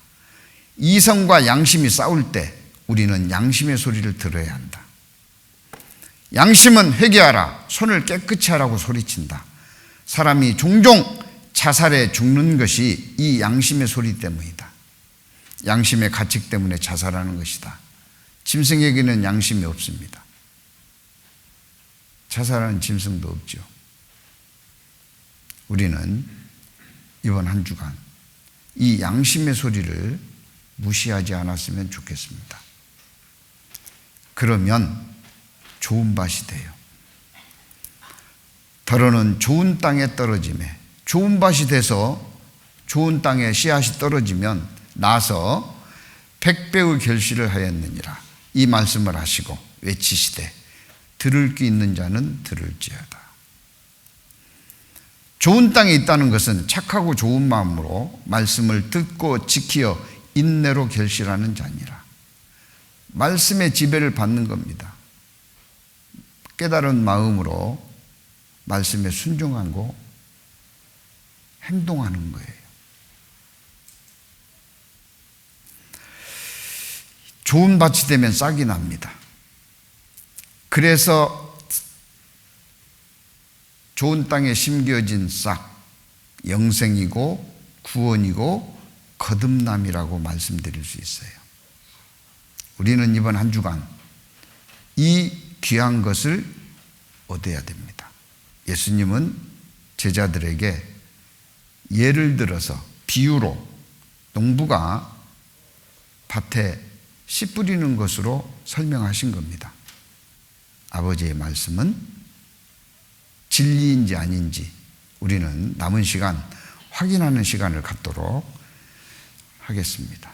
[SPEAKER 1] 이성과 양심이 싸울 때 우리는 양심의 소리를 들어야 한다. 양심은 회개하라, 손을 깨끗이 하라고 소리친다. 사람이 종종 자살해 죽는 것이 이 양심의 소리 때문이다. 양심의 가책 때문에 자살하는 것이다. 짐승에게는 양심이 없습니다. 자살하는 짐승도 없죠. 우리는 이번 한 주간 이 양심의 소리를 무시하지 않았으면 좋겠습니다. 그러면 좋은 밭이 돼요. 더러는 좋은 땅에 떨어지매, 좋은 밭이 돼서 좋은 땅에 씨앗이 떨어지면 나서 100배의 결실을 하였느니라. 이 말씀을 하시고 외치시되 들을 귀 있는 자는 들을지어다. 좋은 땅에 있다는 것은 착하고 좋은 마음으로 말씀을 듣고 지키어 인내로 결실하는 자니라. 말씀의 지배를 받는 겁니다. 깨달은 마음으로 말씀에 순종하고 행동하는 거예요. 좋은 밭이 되면 싹이 납니다. 그래서 좋은 땅에 심겨진 싹, 영생이고 구원이고 거듭남이라고 말씀드릴 수 있어요. 우리는 이번 한 주간 이 귀한 것을 얻어야 됩니다. 예수님은 제자들에게 예를 들어서 비유로 농부가 밭에 씨 뿌리는 것으로 설명하신 겁니다. 아버지의 말씀은 진리인지 아닌지 우리는 남은 시간 확인하는 시간을 갖도록 하겠습니다.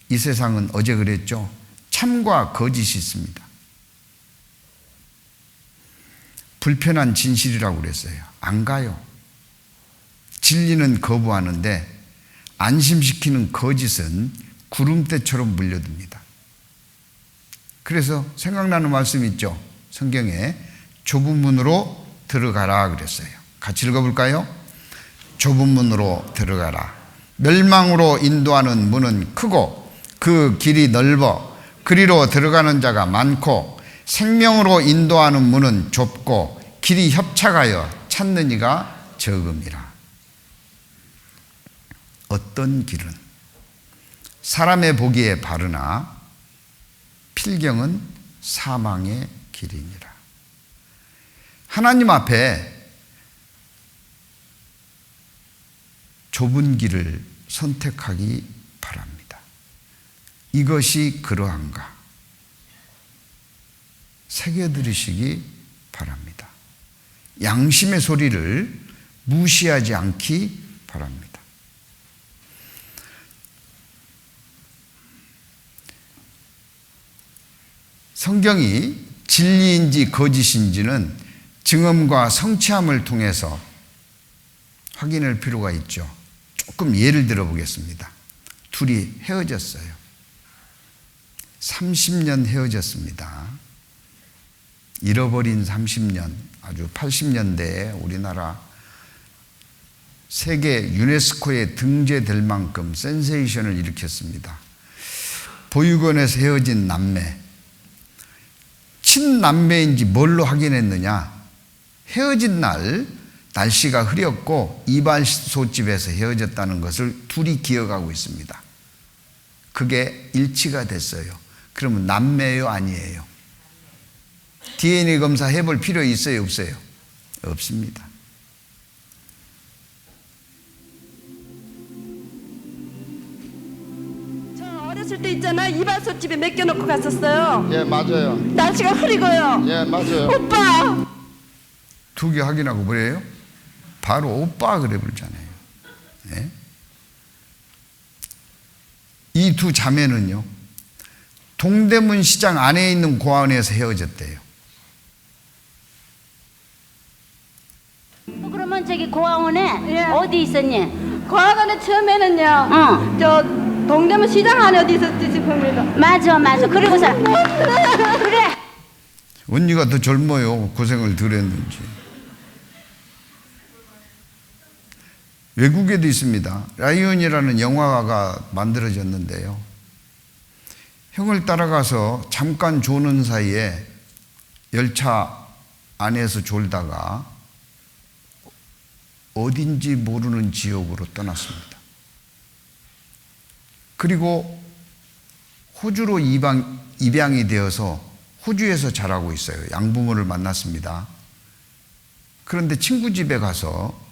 [SPEAKER 1] 이 세상은 어제 그랬죠. 참과 거짓이 있습니다. 불편한 진실이라고 그랬어요. 안 가요. 진리는 거부하는데 안심시키는 거짓은 구름대처럼 물려듭니다. 그래서 생각나는 말씀 있죠. 성경에 좁은 문으로 들어가라 그랬어요. 같이 읽어볼까요? 좁은 문으로 들어가라. 멸망으로 인도하는 문은 크고 그 길이 넓어 그리로 들어가는 자가 많고 생명으로 인도하는 문은 좁고 길이 협착하여 찾는 이가 적음이라. 어떤 길은 사람의 보기에 바르나 필경은 사망의 길이니라. 하나님 앞에 좁은 길을 선택하기 바랍니다. 이것이 그러한가 새겨들으시기 바랍니다. 양심의 소리를 무시하지 않기 바랍니다. 성경이 진리인지 거짓인지는 증언과 성취함을 통해서 확인할 필요가 있죠. 조금 예를 들어 보겠습니다. 둘이 헤어졌어요. 30년 헤어졌습니다. 잃어버린 30년, 아주 80년대에 우리나라 세계 유네스코에 등재될 만큼 센세이션을 일으켰습니다. 보육원에서 헤어진 남매, 친남매인지 뭘로 확인했느냐? 헤어진 날 날씨가 흐렸고 이발소집에서 헤어졌다는 것을 둘이 기억하고 있습니다. 그게 일치가 됐어요. 그러면 남매예요, 아니에요? DNA 검사 해볼 필요 있어요, 없어요? 없습니다.
[SPEAKER 2] 어렸을 때 있잖아, 이발소집에 맡겨놓고 갔었어요.
[SPEAKER 1] 예, 맞아요.
[SPEAKER 2] 날씨가 흐리고요.
[SPEAKER 1] 예, 맞아요.
[SPEAKER 2] 오빠!
[SPEAKER 1] 두 개 확인하고 뭐래요? 바로 오빠 그래 부르잖아요. 예? 이 두 자매는요, 동대문 시장 안에 있는 고아원에서 헤어졌대요.
[SPEAKER 3] 그러면 저기 고아원에 어디 있었니?
[SPEAKER 2] 고아원에 처음에는요,
[SPEAKER 3] 응.
[SPEAKER 2] 저 동대문 시장 안에 어디 있었지 싶습니다.
[SPEAKER 3] 맞아. 그리고서 그래.
[SPEAKER 1] 언니가 더 젊어요. 고생을 덜 했는지. 외국에도 있습니다. 라이온이라는 영화가 만들어졌는데요. 형을 따라가서 잠깐 조는 사이에 열차 안에서 졸다가 어딘지 모르는 지역으로 떠났습니다. 그리고 호주로 입양이 되어서 호주에서 자라고 있어요. 양부모를 만났습니다. 그런데 친구 집에 가서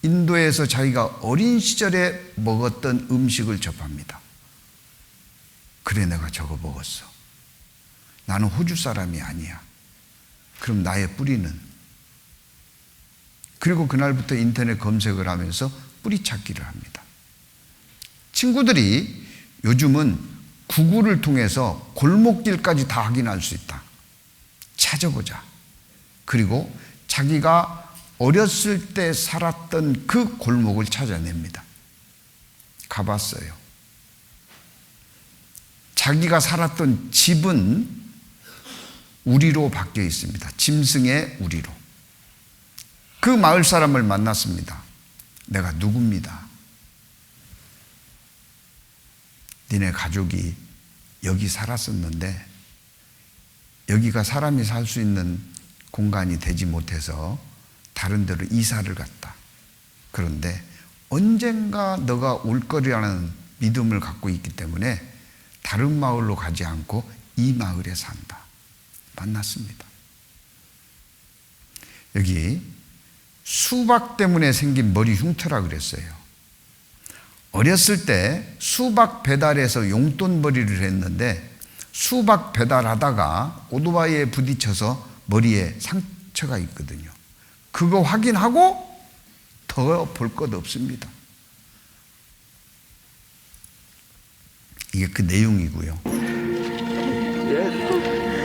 [SPEAKER 1] 인도에서 자기가 어린 시절에 먹었던 음식을 접합니다. 그래, 내가 저거 먹었어. 나는 호주 사람이 아니야. 그럼 나의 뿌리는? 그리고 그날부터 인터넷 검색을 하면서 뿌리 찾기를 합니다. 친구들이 요즘은 구글을 통해서 골목길까지 다 확인할 수 있다. 찾아보자. 그리고 자기가 어렸을 때 살았던 그 골목을 찾아냅니다. 가봤어요. 자기가 살았던 집은 우리로 바뀌어 있습니다. 짐승의 우리로. 그 마을 사람을 만났습니다. 내가 누굽니다. 니네 가족이 여기 살았었는데 여기가 사람이 살 수 있는 공간이 되지 못해서 다른 데로 이사를 갔다. 그런데 언젠가 너가 올 거리라는 믿음을 갖고 있기 때문에 다른 마을로 가지 않고 이 마을에 산다. 만났습니다. 여기 수박 때문에 생긴 머리 흉터라 그랬어요. 어렸을 때 수박 배달해서 용돈벌이를 했는데 수박 배달하다가 오토바이에 부딪혀서 머리에 상처가 있거든요. 그거 확인하고 더 볼 것 없습니다. 이게 그 내용이고요.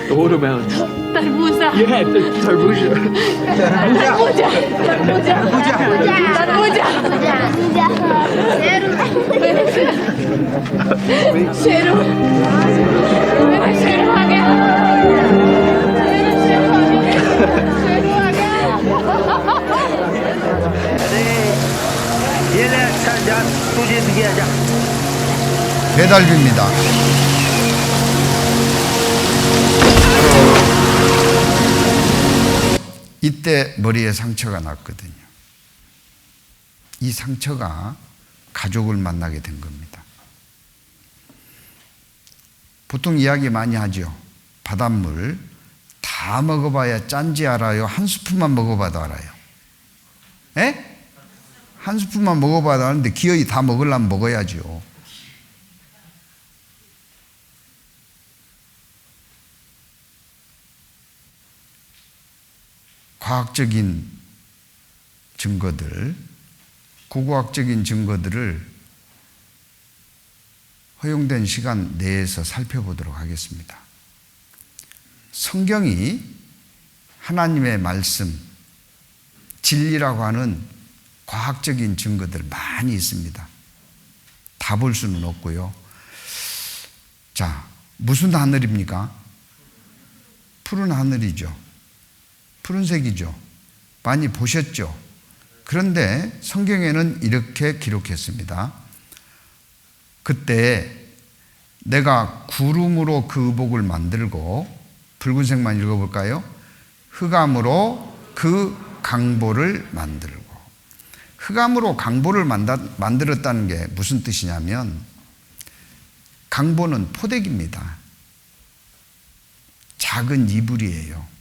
[SPEAKER 4] The watermelon.
[SPEAKER 2] tarbuza.
[SPEAKER 4] Yeah, the tarbuja.
[SPEAKER 5] ये ले अच्छा जा तुझे दिया जा
[SPEAKER 1] 배달비입니다. 이때 머리에 상처가 났거든요. 이 상처가 가족을 만나게 된 겁니다. 보통 이야기 많이 하죠. 바닷물 다 먹어봐야 짠지 알아요? 한 스푼만 먹어봐도 알아요? 에? 한 스푼만 먹어봐도 아는데 기어이 다 먹으려면 먹어야죠. 과학적인 증거들, 고고학적인 증거들을 허용된 시간 내에서 살펴보도록 하겠습니다. 성경이 하나님의 말씀, 진리라고 하는 과학적인 증거들 많이 있습니다. 다 볼 수는 없고요. 자, 무슨 하늘입니까? 푸른 하늘이죠. 푸른색이죠. 많이 보셨죠? 그런데 성경에는 이렇게 기록했습니다. 그때 내가 구름으로 그 의복을 만들고, 붉은색만 읽어볼까요? 흑암으로 그 강보를 만들고. 흑암으로 강보를 만들었다는 게 무슨 뜻이냐면, 강보는 포대기입니다. 작은 이불이에요.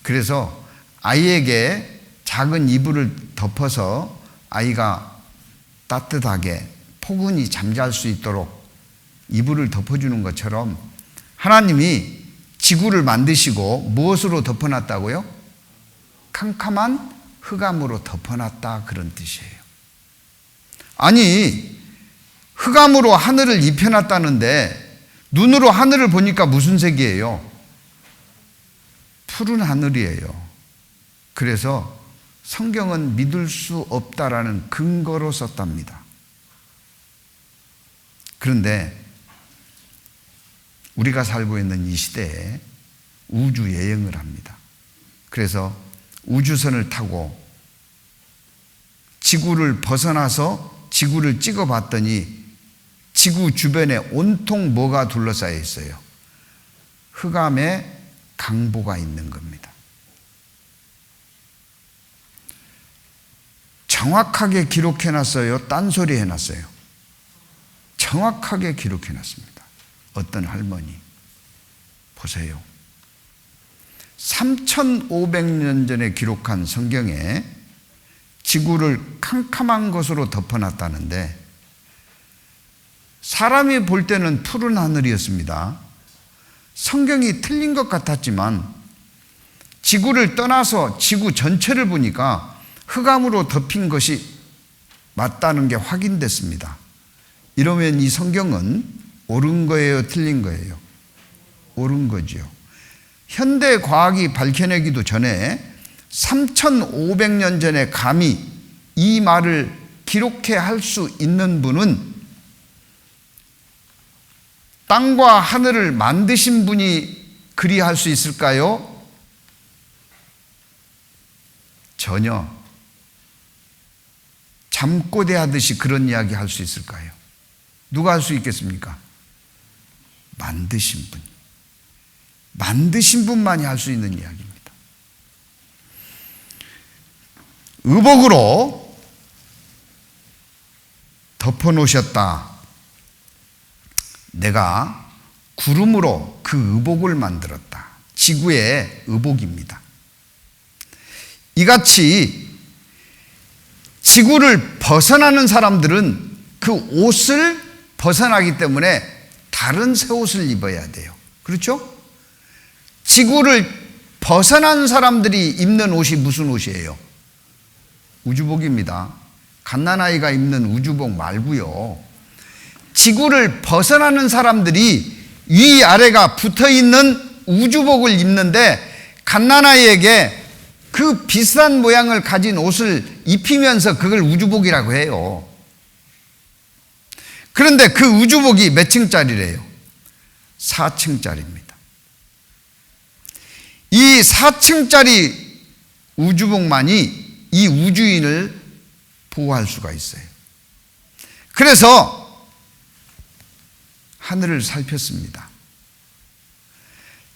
[SPEAKER 1] 그래서 아이에게 작은 이불을 덮어서 아이가 따뜻하게 포근히 잠잘 수 있도록 이불을 덮어주는 것처럼 하나님이 지구를 만드시고 무엇으로 덮어놨다고요? 캄캄한 흑암으로 덮어놨다, 그런 뜻이에요. 아니, 흑암으로 하늘을 입혀놨다는데 눈으로 하늘을 보니까 무슨 색이에요? 푸른 하늘이에요. 그래서 성경은 믿을 수 없다라는 근거로 썼답니다. 그런데 우리가 살고 있는 이 시대에 우주 여행을 합니다. 그래서 우주선을 타고 지구를 벗어나서 지구를 찍어봤더니 지구 주변에 온통 뭐가 둘러싸여 있어요? 흑암의 강보가 있는 겁니다. 정확하게 기록해놨어요? 딴소리 해놨어요? 정확하게 기록해놨습니다. 어떤 할머니 보세요. 3,500년 전에 기록한 성경에 지구를 캄캄한 것으로 덮어놨다는데 사람이 볼 때는 푸른 하늘이었습니다. 성경이 틀린 것 같았지만 지구를 떠나서 지구 전체를 보니까 흑암으로 덮인 것이 맞다는 게 확인됐습니다. 이러면 이 성경은 옳은 거예요, 틀린 거예요? 옳은 거지요. 현대 과학이 밝혀내기도 전에 3,500년 전에 감히 이 말을 기록해 할 수 있는 분은 땅과 하늘을 만드신 분이 그리할 수 있을까요? 전혀. 잠꼬대 하듯이 그런 이야기 할 수 있을까요? 누가 할 수 있겠습니까? 만드신 분. 만드신 분만이 할 수 있는 이야기입니다. 의복으로 덮어놓으셨다. 내가 구름으로 그 의복을 만들었다. 지구의 의복입니다. 이같이 지구를 벗어나는 사람들은 그 옷을 벗어나기 때문에 다른 새 옷을 입어야 돼요. 그렇죠? 지구를 벗어난 사람들이 입는 옷이 무슨 옷이에요? 우주복입니다. 갓난아이가 입는 우주복 말고요. 지구를 벗어나는 사람들이 위아래가 붙어있는 우주복을 입는데 갓난아이에게 그 비슷한 모양을 가진 옷을 입히면서 그걸 우주복이라고 해요. 그런데 그 우주복이 몇 층짜리래요? 4층짜리입니다. 이 4층짜리 우주복만이 이 우주인을 보호할 수가 있어요. 그래서 하늘을 살폈습니다.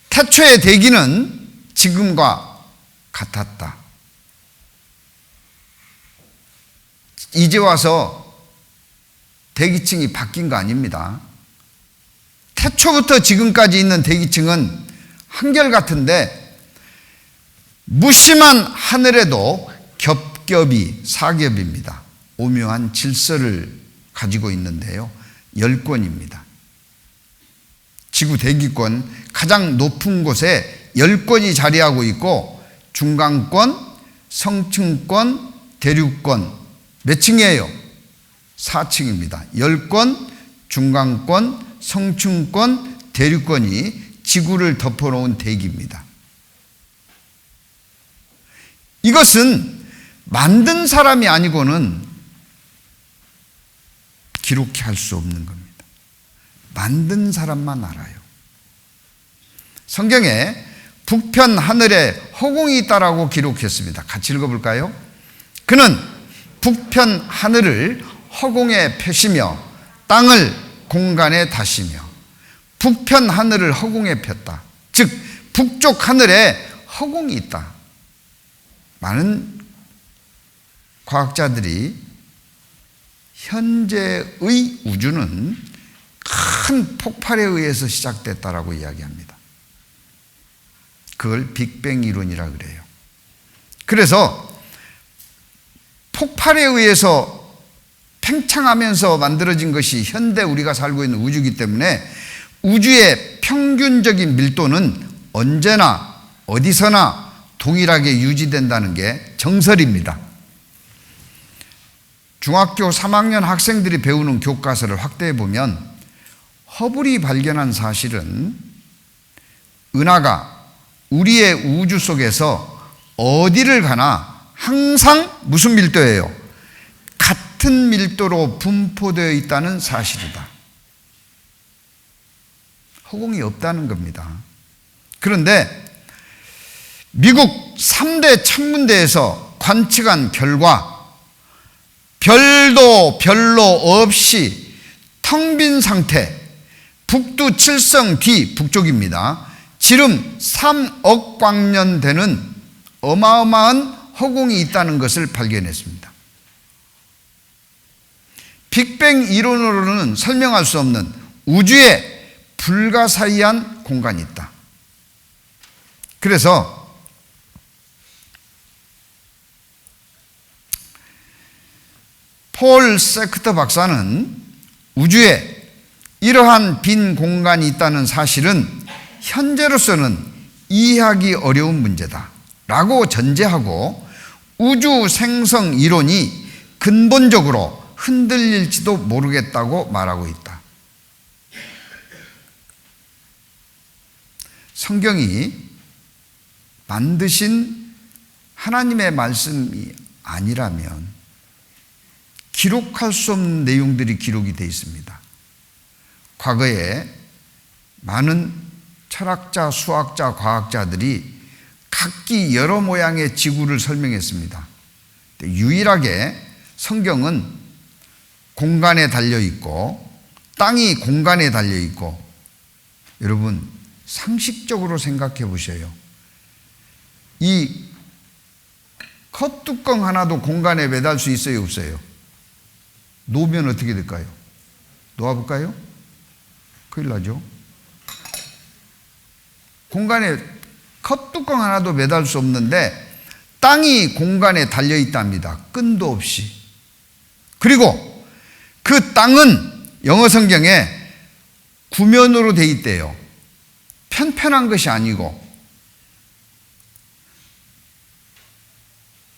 [SPEAKER 1] 태초의 대기는 지금과 같았다. 이제 와서 대기층이 바뀐 거 아닙니다. 태초부터 지금까지 있는 대기층은 한결같은데 무심한 하늘에도 겹겹이 사겹입니다. 오묘한 질서를 가지고 있는데요. 10권입니다. 지구 대기권 가장 높은 곳에 10권이 자리하고 있고 중간권, 성층권, 대륙권 몇 층이에요? 4층입니다. 10권, 중간권, 성층권, 대륙권이 지구를 덮어놓은 대기입니다. 이것은 만든 사람이 아니고는 기록할 수 없는 겁니다. 만든 사람만 알아요. 성경에 북편 하늘에 허공이 있다라고 기록했습니다. 같이 읽어볼까요? 그는 북편 하늘을 허공에 펴시며 땅을 공간에 다시며 북편 하늘을 허공에 폈다. 즉 북쪽 하늘에 허공이 있다. 많은 과학자들이 현재의 우주는 큰 폭발에 의해서 시작됐다라고 이야기합니다. 그걸 빅뱅 이론이라 그래요. 그래서 폭발에 의해서 팽창하면서 만들어진 것이 현대 우리가 살고 있는 우주이기 때문에 우주의 평균적인 밀도는 언제나 어디서나 동일하게 유지된다는 게 정설입니다. 중학교 3학년 학생들이 배우는 교과서를 확대해 보면 허블이 발견한 사실은 은하가 우리의 우주 속에서 어디를 가나 항상 무슨 밀도예요? 같은 밀도로 분포되어 있다는 사실이다. 허공이 없다는 겁니다. 그런데 미국 3대 천문대에서 관측한 결과 별도 별로 없이 텅 빈 상태, 북두 7성 뒤 북쪽입니다. 지름 3억 광년 되는 어마어마한 허공이 있다는 것을 발견했습니다. 빅뱅 이론으로는 설명할 수 없는 우주에 불가사의한 공간이 있다. 그래서 폴 세크터 박사는 우주에 이러한 빈 공간이 있다는 사실은 현재로서는 이해하기 어려운 문제다 라고 전제하고 우주 생성 이론이 근본적으로 흔들릴지도 모르겠다고 말하고 있다. 성경이 만드신 하나님의 말씀이 아니라면 기록할 수 없는 내용들이 기록이 되어 있습니다. 과거에 많은 철학자, 수학자, 과학자들이 각기 여러 모양의 지구를 설명했습니다. 유일하게 성경은 공간에 달려있고 땅이 공간에 달려있고, 여러분 상식적으로 생각해 보셔요. 이 컵뚜껑 하나도 공간에 매달 수 있어요, 없어요? 놓으면 어떻게 될까요? 놓아볼까요? 큰일 나죠. 공간에 컵뚜껑 하나도 매달 수 없는데 땅이 공간에 달려있답니다. 끈도 없이. 그리고 그 땅은 영어 성경에 구면으로 돼 있대요. 편편한 것이 아니고.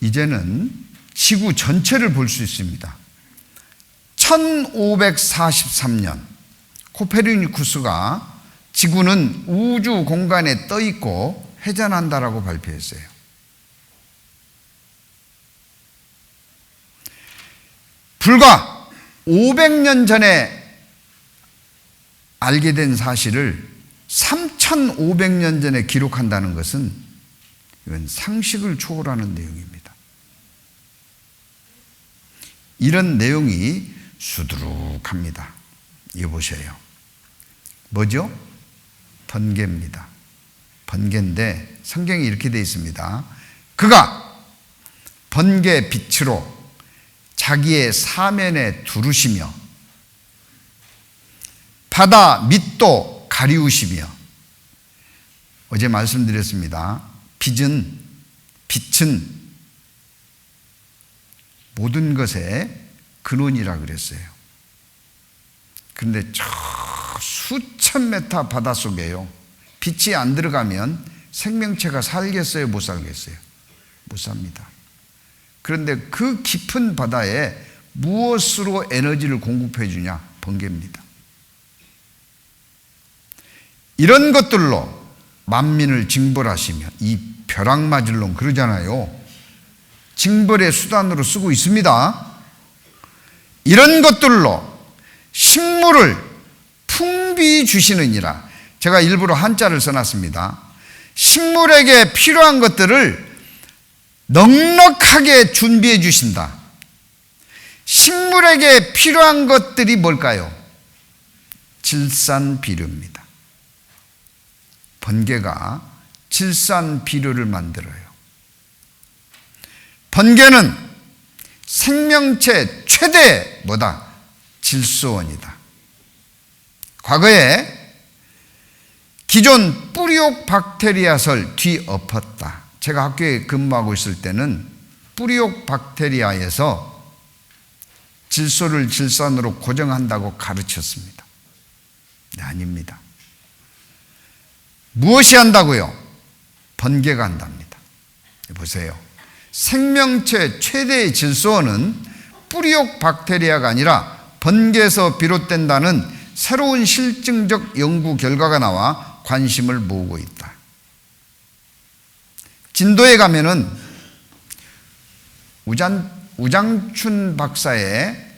[SPEAKER 1] 이제는 지구 전체를 볼 수 있습니다. 1543년 코페르니쿠스가 지구는 우주 공간에 떠 있고 회전한다라고 발표했어요. 불과 500년 전에 알게 된 사실을 3500년 전에 기록한다는 것은 이건 상식을 초월하는 내용입니다. 이런 내용이 수두룩합니다. 이거 보세요. 뭐죠? 번개입니다. 번개인데 성경이 이렇게 되어 있습니다. 그가 번개 빛으로 자기의 사면에 두르시며 바다 밑도 가리우시며. 어제 말씀드렸습니다. 빛은 모든 것의 근원이라 그랬어요. 그런데 저 수천 메타 바닷속에요, 빛이 안 들어가면 생명체가 살겠어요, 못 살겠어요? 못 삽니다. 그런데 그 깊은 바다에 무엇으로 에너지를 공급해 주냐? 번개입니다. 이런 것들로 만민을 징벌하시며, 이 벼락맞을놈 그러잖아요. 징벌의 수단으로 쓰고 있습니다. 이런 것들로 식물을 풍비 주시느니라. 제가 일부러 한자를 써놨습니다. 식물에게 필요한 것들을 넉넉하게 준비해 주신다. 식물에게 필요한 것들이 뭘까요? 질산비료입니다. 번개가 질산비료를 만들어요. 번개는 생명체 최대 질소원이다. 과거에 기존 뿌리옥 박테리아설 뒤엎었다. 제가 학교에 근무하고 있을 때는 뿌리옥 박테리아에서 질소를 질산으로 고정한다고 가르쳤습니다. 네, 아닙니다. 무엇이 한다고요? 번개가 한답니다. 보세요. 생명체 최대의 질소는 뿌리옥 박테리아가 아니라 번개에서 비롯된다는 새로운 실증적 연구 결과가 나와 관심을 모으고 있다. 진도에 가면은 우장춘 박사의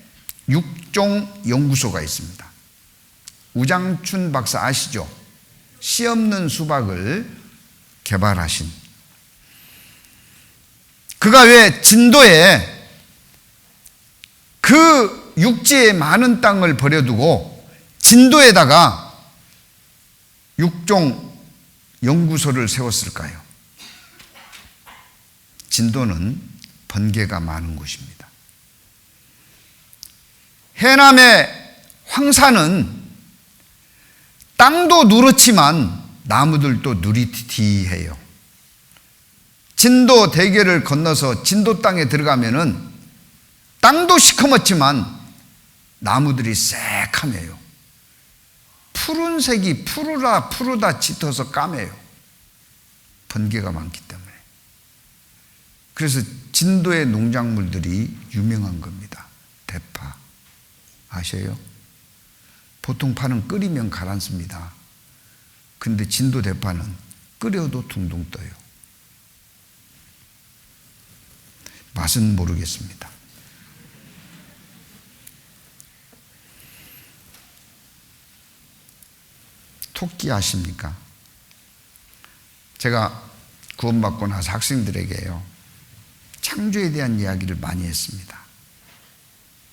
[SPEAKER 1] 육종 연구소가 있습니다. 우장춘 박사 아시죠? 씨 없는 수박을 개발하신. 그가 왜 진도에 그 육지에 많은 땅을 버려두고 진도에다가 육종 연구소를 세웠을까요? 진도는 번개가 많은 곳입니다. 해남의 황사는 땅도 누렇지만 나무들도 누리티해요. 진도 대교를 건너서 진도 땅에 들어가면은 땅도 시커멓지만 나무들이 새카매요. 푸른색이 푸르다 짙어서 까매요. 번개가 많기 때문에. 그래서 진도의 농작물들이 유명한 겁니다. 대파 아셔요? 보통 파는 끓이면 가라앉습니다. 근데 진도 대파는 끓여도 둥둥 떠요. 맛은 모르겠습니다. 토끼 아십니까? 제가 구원받고 나서 학생들에게요, 창조에 대한 이야기를 많이 했습니다.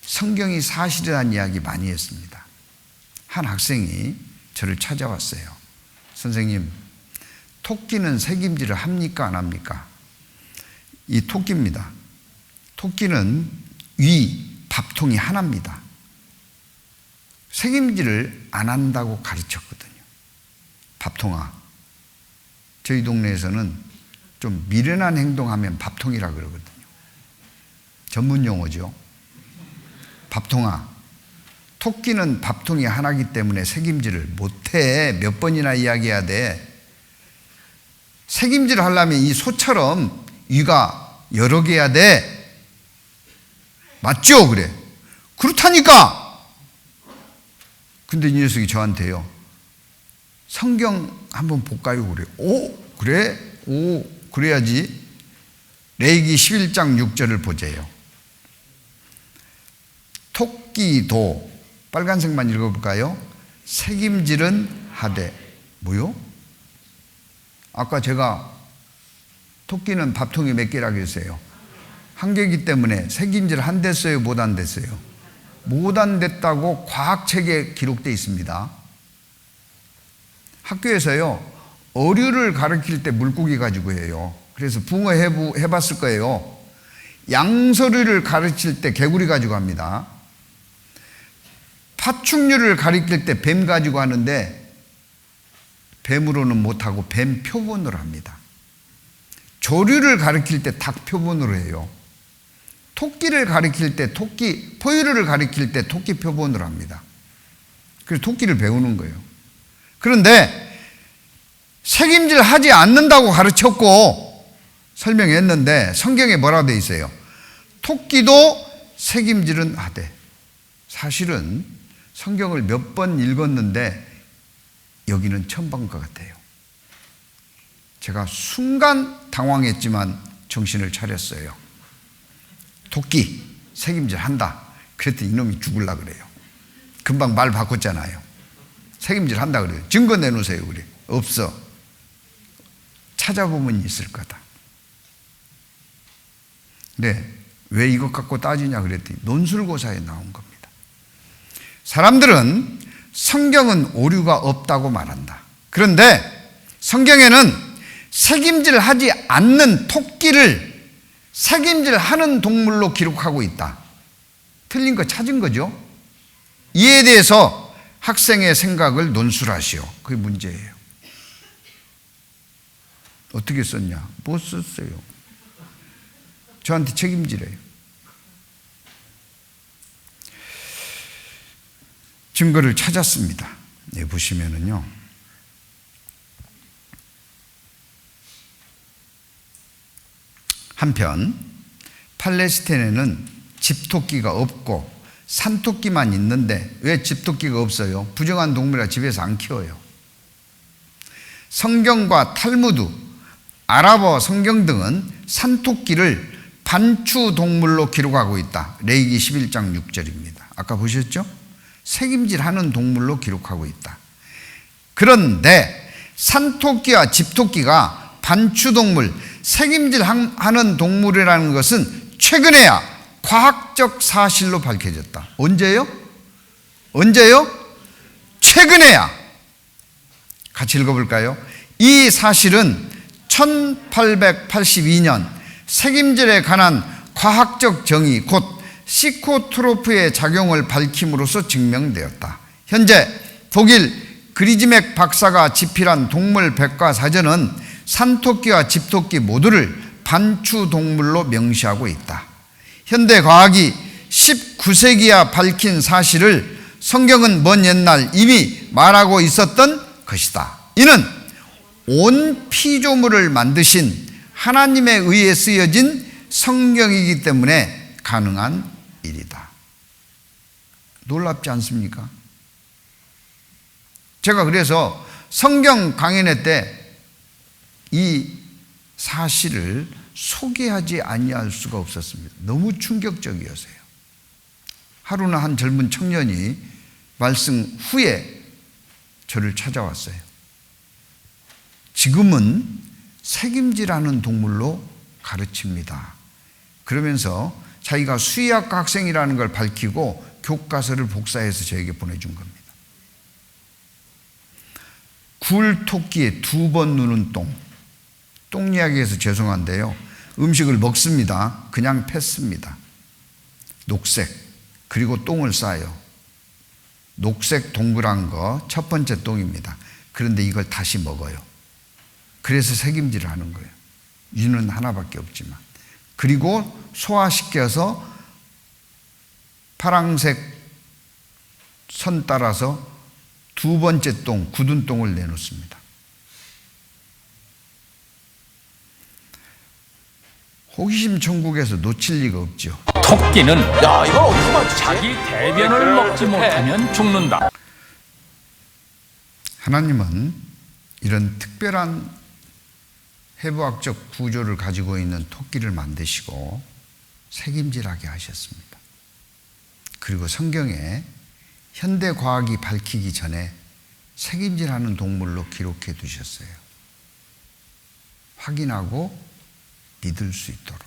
[SPEAKER 1] 성경이 사실이라는 이야기 많이 했습니다. 한 학생이 저를 찾아왔어요. 선생님, 토끼는 새김질을 합니까 안 합니까? 이 토끼입니다. 토끼는 위 밥통이 하나입니다. 새김질을 안 한다고 가르쳤거든요. 밥통아, 저희 동네에서는 좀 미련한 행동하면 밥통이라 그러거든요. 전문 용어죠. 밥통아, 토끼는 밥통이 하나이기 때문에 새김질을 못해. 몇 번이나 이야기해야 돼. 새김질을 하려면 이 소처럼 위가 여러 개야 돼. 맞죠? 그래. 그렇다니까. 근데 이 녀석이 저한테요, 성경 한번 볼까요? 그래. 오, 그래? 오, 그래야지. 레위기 11장 6절을 보세요. 토끼도, 빨간색만 읽어볼까요? 새김질은 하되. 뭐요? 아까 제가 토끼는 밥통이 몇 개라고 했어요? 한 개이기 때문에 새김질 한 됐어요? 못 안 됐어요? 못 안 됐다고 과학책에 기록되어 있습니다. 학교에서요, 어류를 가르칠 때 물고기 가지고 해요. 그래서 붕어 해봤을 거예요. 양서류를 가르칠 때 개구리 가지고 합니다. 파충류를 가르칠 때 뱀 가지고 하는데 뱀으로는 못하고 뱀 표본으로 합니다. 조류를 가르칠 때 닭 표본으로 해요. 토끼를 가르칠 때 포유류를 가르칠 때 토끼 표본으로 합니다. 그래서 토끼를 배우는 거예요. 그런데 새김질 하지 않는다고 가르쳤고 설명했는데 성경에 뭐라고 되어 있어요? 토끼도 새김질은 하되. 사실은 성경을 몇 번 읽었는데 여기는 처음 본 것 같아요. 제가 순간 당황했지만 정신을 차렸어요. 토끼 새김질 한다. 그랬더니 이놈이 죽으려고 그래요. 금방 말 바꿨잖아요. 새김질 한다 그래요. 증거 내놓으세요. 그래. 없어. 찾아보면 있을 거다. 네, 왜 이것 갖고 따지냐 그랬더니 논술고사에 나온 겁니다. 사람들은 성경은 오류가 없다고 말한다. 그런데 성경에는 새김질 하지 않는 토끼를 새김질 하는 동물로 기록하고 있다. 틀린 거 찾은 거죠. 이에 대해서 학생의 생각을 논술하시오. 그게 문제예요. 어떻게 썼냐? 못 썼어요. 저한테 책임지래요. 증거를 찾았습니다. 네, 보시면은요. 한편 팔레스타인에는 집토끼가 없고 산토끼만 있는데 왜 집토끼가 없어요? 부정한 동물이라 집에서 안 키워요. 성경과 탈무드, 아랍어 성경 등은 산토끼를 반추 동물로 기록하고 있다. 레위기 11장 6절입니다. 아까 보셨죠? 색임질하는 동물로 기록하고 있다. 그런데 산토끼와 집토끼가 반추동물, 색임질하는 동물이라는 것은 최근에야 과학적 사실로 밝혀졌다. 언제요? 최근에야. 같이 읽어볼까요? 이 사실은 1882년 색임질에 관한 과학적 정의, 곧 시코트로프의 작용을 밝힘으로써 증명되었다. 현재 독일 그리즈맥 박사가 집필한 동물 백과사전은 산토끼와 집토끼 모두를 반추동물로 명시하고 있다. 현대 과학이 19세기야 밝힌 사실을 성경은 먼 옛날 이미 말하고 있었던 것이다. 이는 온 피조물을 만드신 하나님에 의해 쓰여진 성경이기 때문에 가능한 일이다. 놀랍지 않습니까? 제가 그래서 성경 강연회 때 이 사실을 소개하지 아니할 수가 없었습니다. 너무 충격적이었어요. 하루는 한 젊은 청년이 말씀 후에 저를 찾아왔어요. 지금은 색임질하는 동물로 가르칩니다. 그러면서 자기가 수의학과 학생이라는 걸 밝히고 교과서를 복사해서 저에게 보내준 겁니다. 굴토끼의 2번 누는 똥 이야기해서 죄송한데요. 음식을 먹습니다. 그냥 팼습니다. 녹색, 그리고 똥을 싸요. 녹색 동그란 거 첫 번째 똥입니다. 그런데 이걸 다시 먹어요. 그래서 색임질을 하는 거예요. 유는 하나밖에 없지만. 그리고 소화시켜서 파랑색 선 따라서 2번째 똥, 굳은 똥을 내놓습니다. 호기심 천국에서 놓칠 리가 없죠.
[SPEAKER 6] 토끼는 자기 대변을 먹지 못하면 죽는다.
[SPEAKER 1] 하나님은 이런 특별한 해부학적 구조를 가지고 있는 토끼를 만드시고 색임질하게 하셨습니다. 그리고 성경에 현대 과학이 밝히기 전에 색임질하는 동물로 기록해 두셨어요. 확인하고 믿을 수 있도록.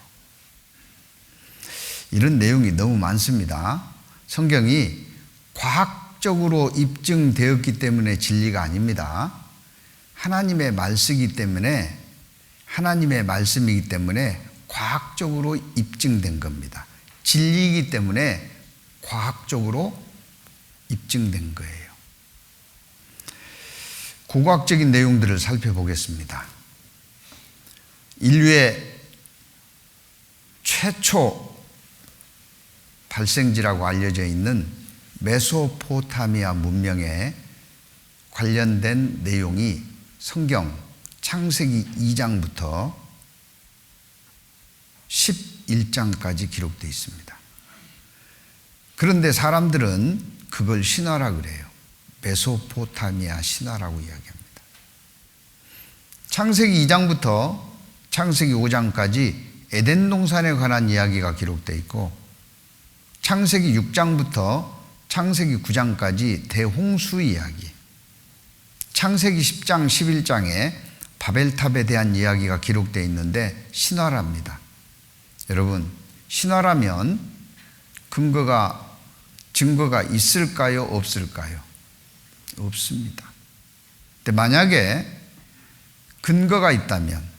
[SPEAKER 1] 이런 내용이 너무 많습니다. 성경이 과학적으로 입증되었기 때문에 진리가 아닙니다. 하나님의 말씀이기 때문에 과학적으로 입증된 겁니다. 진리이기 때문에 과학적으로 입증된 거예요. 고고학적인 내용들을 살펴보겠습니다. 인류의 최초 발생지라고 알려져 있는 메소포타미아 문명에 관련된 내용이 성경 창세기 2장부터 11장까지 기록되어 있습니다. 그런데 사람들은 그걸 신화라 그래요. 메소포타미아 신화라고 이야기합니다. 창세기 2장부터 창세기 5장까지 에덴 동산에 관한 이야기가 기록되어 있고, 창세기 6장부터 창세기 9장까지 대홍수 이야기, 창세기 10장, 11장에 바벨탑에 대한 이야기가 기록되어 있는데 신화랍니다. 여러분, 신화라면 증거가 있을까요? 없을까요? 없습니다. 근데 만약에 근거가 있다면,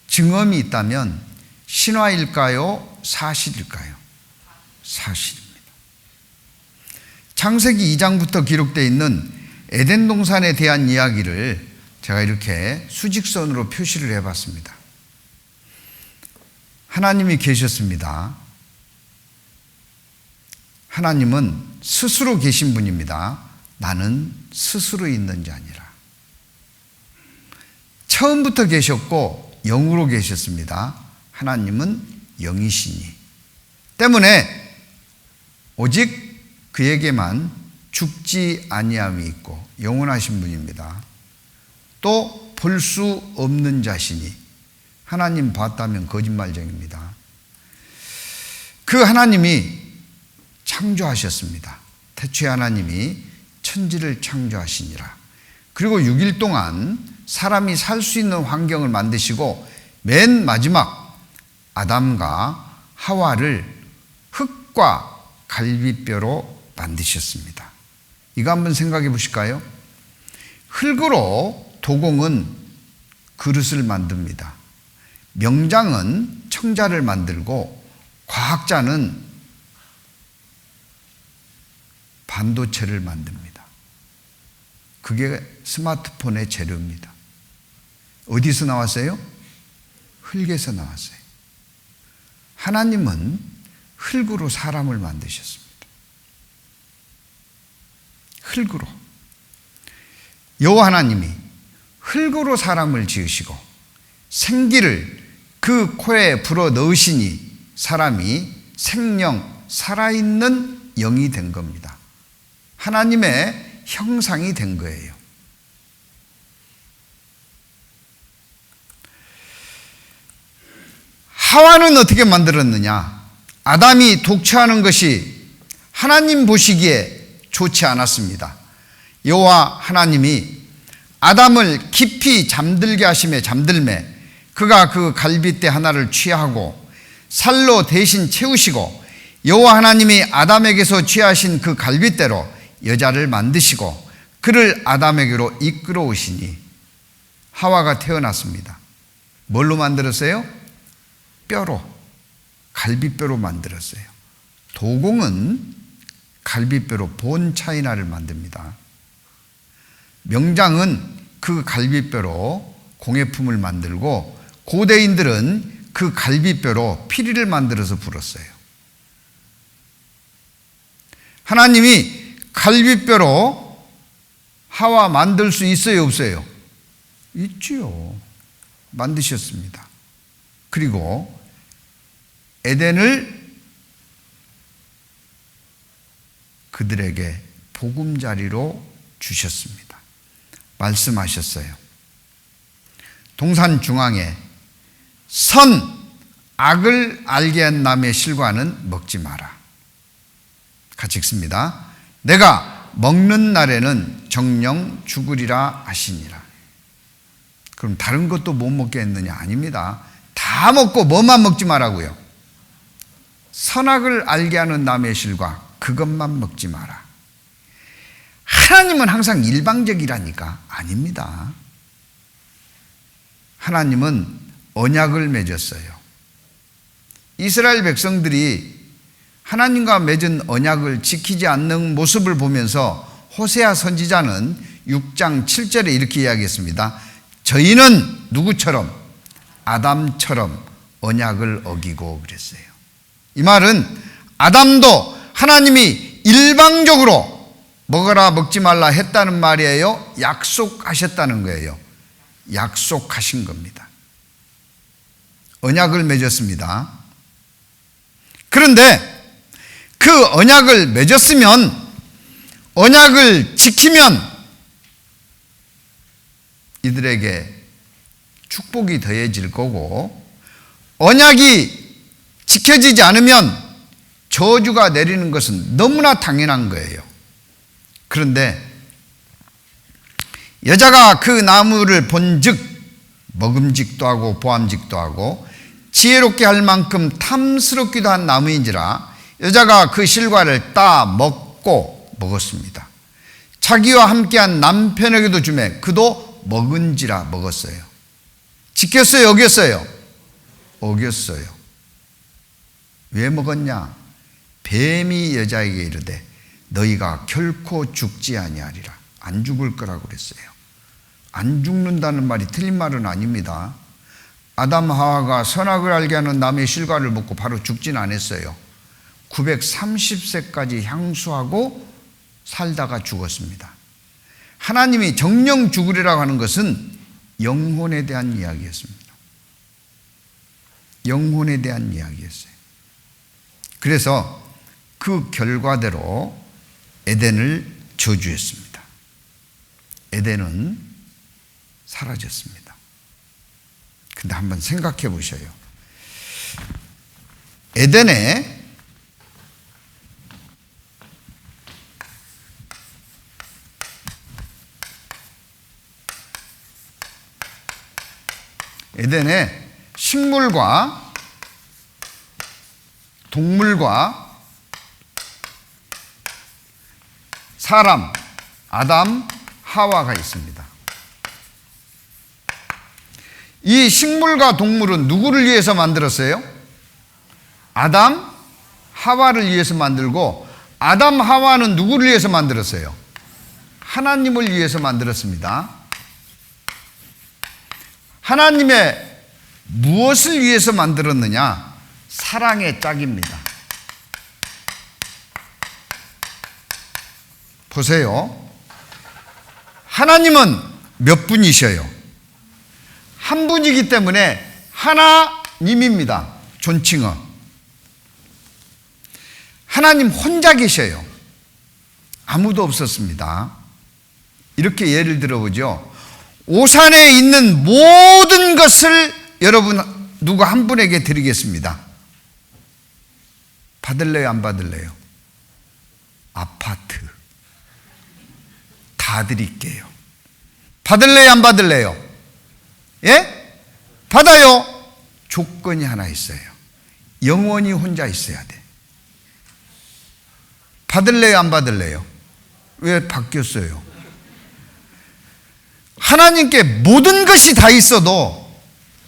[SPEAKER 1] 증언이 있다면 신화일까요? 사실일까요? 사실입니다. 창세기 2장부터 기록되어 있는 에덴 동산에 대한 이야기를 제가 이렇게 수직선으로 표시를 해봤습니다. 하나님이 계셨습니다. 하나님은 스스로 계신 분입니다. 나는 스스로 있는 자니라. 처음부터 계셨고 영으로 계셨습니다. 하나님은 영이시니 때문에 오직 그에게만 죽지 아니함이 있고 영원하신 분입니다. 또 볼 수 없는 자시니 하나님 봤다면 거짓말쟁입니다. 그 하나님이 창조하셨습니다. 태초에 하나님이 천지를 창조하시니라. 그리고 6일 동안 사람이 살 수 있는 환경을 만드시고 맨 마지막 아담과 하와를 흙과 갈비뼈로 만드셨습니다. 이거 한번 생각해 보실까요? 흙으로 도공은 그릇을 만듭니다. 명장은 청자를 만들고 과학자는 반도체를 만듭니다. 그게 스마트폰의 재료입니다. 어디서 나왔어요? 흙에서 나왔어요. 하나님은 흙으로 사람을 만드셨습니다. 흙으로. 여호와 하나님이 흙으로 사람을 지으시고 생기를 그 코에 불어 넣으시니 사람이 생명, 살아있는 영이 된 겁니다. 하나님의 형상이 된 거예요. 하와는 어떻게 만들었느냐? 아담이 독처하는 것이 하나님 보시기에 좋지 않았습니다. 여호와 하나님이 아담을 깊이 잠들게 하심에 잠들매 그가 그 갈빗대 하나를 취하고 살로 대신 채우시고 여호와 하나님이 아담에게서 취하신 그 갈빗대로 여자를 만드시고 그를 아담에게로 이끌어오시니 하와가 태어났습니다. 뭘로 만들었어요? 뼈로, 갈비뼈로 만들었어요. 도공은 갈비뼈로 본 차이나를 만듭니다. 명장은 그 갈비뼈로 공예품을 만들고 고대인들은 그 갈비뼈로 피리를 만들어서 불었어요. 하나님이 갈비뼈로 하와 만들 수 있어요, 없어요? 있지요. 만드셨습니다. 그리고 에덴을 그들에게 보금자리로 주셨습니다. 말씀하셨어요. 동산 중앙에 선, 악을 알게 한 나무의 실과는 먹지 마라. 같이 읽습니다. 내가 먹는 날에는 정령 죽으리라 하시니라. 그럼 다른 것도 못 먹게 했느냐? 아닙니다. 다 먹고 뭐만 먹지 말라고요? 선악을 알게 하는 나무의 실과 그것만 먹지 마라. 하나님은 항상 일방적이라니까. 아닙니다. 하나님은 언약을 맺었어요. 이스라엘 백성들이 하나님과 맺은 언약을 지키지 않는 모습을 보면서 호세아 선지자는 6장 7절에 이렇게 이야기했습니다. 저희는 누구처럼? 아담처럼 언약을 어기고 그랬어요. 이 말은 아담도 하나님이 일방적으로 먹어라 먹지 말라 했다는 말이에요? 약속하셨다는 거예요. 약속하신 겁니다. 언약을 맺었습니다. 그런데 그 언약을 맺었으면 언약을 지키면 이들에게 축복이 더해질 거고 언약이 지켜지지 않으면 저주가 내리는 것은 너무나 당연한 거예요. 그런데 여자가 그 나무를 본즉 먹음직도 하고 보암직도 하고 지혜롭게 할 만큼 탐스럽기도 한 나무인지라 여자가 그 실과를 따 먹었습니다. 자기와 함께한 남편에게도 주매 그도 먹은지라 먹었어요. 지켰어요, 어겼어요? 어겼어요. 왜 먹었냐? 뱀이 여자에게 이르되 너희가 결코 죽지 아니하리라. 안 죽을 거라고 그랬어요. 안 죽는다는 말이 틀린 말은 아닙니다. 아담 하와가 선악을 알게 하는 나무의 실과를 먹고 바로 죽진 않았어요. 930세까지 향수하고 살다가 죽었습니다. 하나님이 정령 죽으리라고 하는 것은 영혼에 대한 이야기였습니다. 영혼에 대한 이야기였어요. 그래서 그 결과대로 에덴을 저주했습니다. 에덴은 사라졌습니다. 근데 한번 생각해 보셔요. 에덴에 식물과 동물과 사람, 아담, 하와가 있습니다. 이 식물과 동물은 누구를 위해서 만들었어요? 아담, 하와를 위해서 만들고, 아담, 하와는 누구를 위해서 만들었어요? 하나님을 위해서 만들었습니다. 하나님의 무엇을 위해서 만들었느냐? 사랑의 짝입니다. 보세요. 하나님은 몇 분이셔요? 한 분이기 때문에 하나님입니다. 존칭어. 하나님 혼자 계셔요. 아무도 없었습니다. 이렇게 예를 들어보죠. 오산에 있는 모든 것을 여러분 누구 한 분에게 드리겠습니다. 받을래요? 안 받을래요? 아파트 다 드릴게요. 받을래요? 안 받을래요? 예? 받아요. 조건이 하나 있어요. 영원히 혼자 있어야 돼. 받을래요? 안 받을래요? 왜 바뀌었어요? 하나님께 모든 것이 다 있어도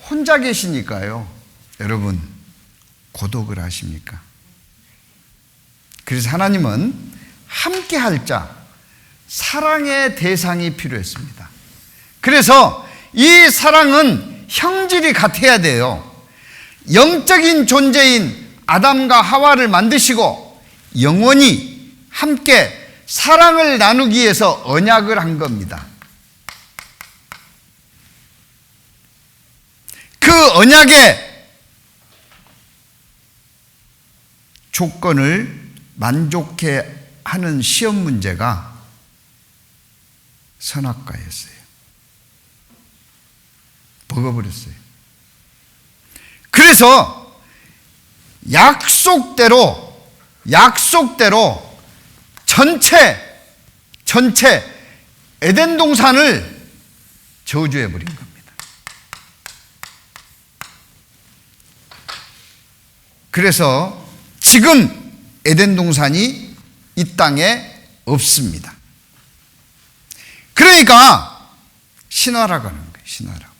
[SPEAKER 1] 혼자 계시니까요. 여러분, 고독을 하십니까? 그래서 하나님은 함께 할 자, 사랑의 대상이 필요했습니다. 그래서 이 사랑은 형질이 같아야 돼요. 영적인 존재인 아담과 하와를 만드시고 영원히 함께 사랑을 나누기 위해서 언약을 한 겁니다. 그 언약의 조건을 만족해 하는 시험 문제가 선악과였어요. 먹어버렸어요. 그래서 약속대로 전체 에덴 동산을 저주해버린 겁니다. 그래서 지금 에덴 동산이 이 땅에 없습니다. 그러니까 신화라고 하는 거예요. 신화라고.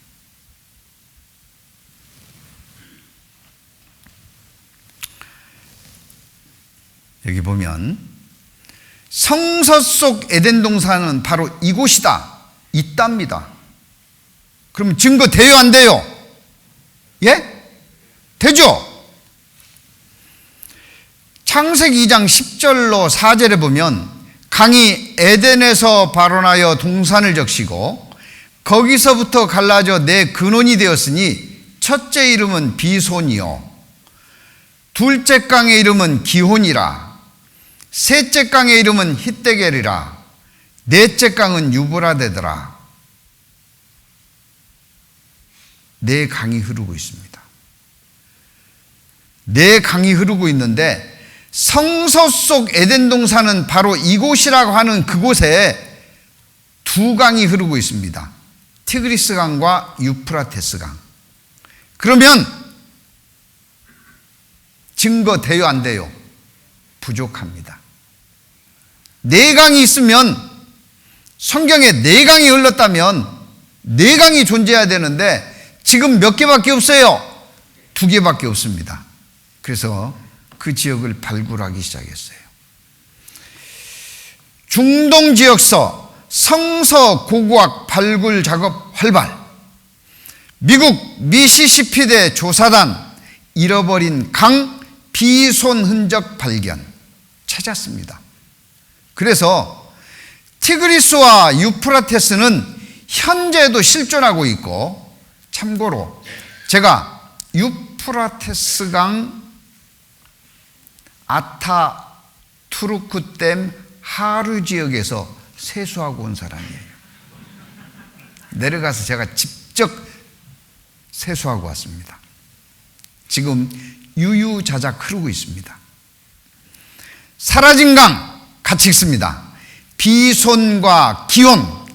[SPEAKER 1] 여기 보면 성서 속 에덴 동산은 바로 이곳이다. 있답니다. 그럼 증거 돼요? 안 돼요? 예? 되죠? 창세기 2장 10절로 4절에 보면 강이 에덴에서 발원하여 동산을 적시고 거기서부터 갈라져 내 근원이 되었으니 첫째 이름은 비손이요 둘째 강의 이름은 기혼이라 셋째 강의 이름은 hitdegel이라 넷째 강은 유브라데더라. 네 강이 흐르고 있습니다. 네 강이 흐르고 있는데 성서 속 에덴 동산은 바로 이곳이라고 하는 그곳에 두 강이 흐르고 있습니다. 티그리스 강과 유프라테스 강. 그러면 증거 돼요? 안 돼요? 부족합니다. 네 강이 있으면 성경에 네 강이 흘렀다면 네 강이 존재해야 되는데 지금 몇 개밖에 없어요? 두 개밖에 없습니다. 그래서 그 지역을 발굴하기 시작했어요. 중동 지역서 성서 고고학 발굴 작업 활발. 미국 미시시피대 조사단 잃어버린 강 비손 흔적 발견 찾았습니다. 그래서 티그리스와 유프라테스는 현재도 실존하고 있고, 참고로 제가 유프라테스강 아타투르크댐 하류 지역에서 세수하고 온 사람이에요. 내려가서 제가 직접 세수하고 왔습니다. 지금 유유자작 흐르고 있습니다. 사라진 강 같이 읽습니다. 비손과 기온,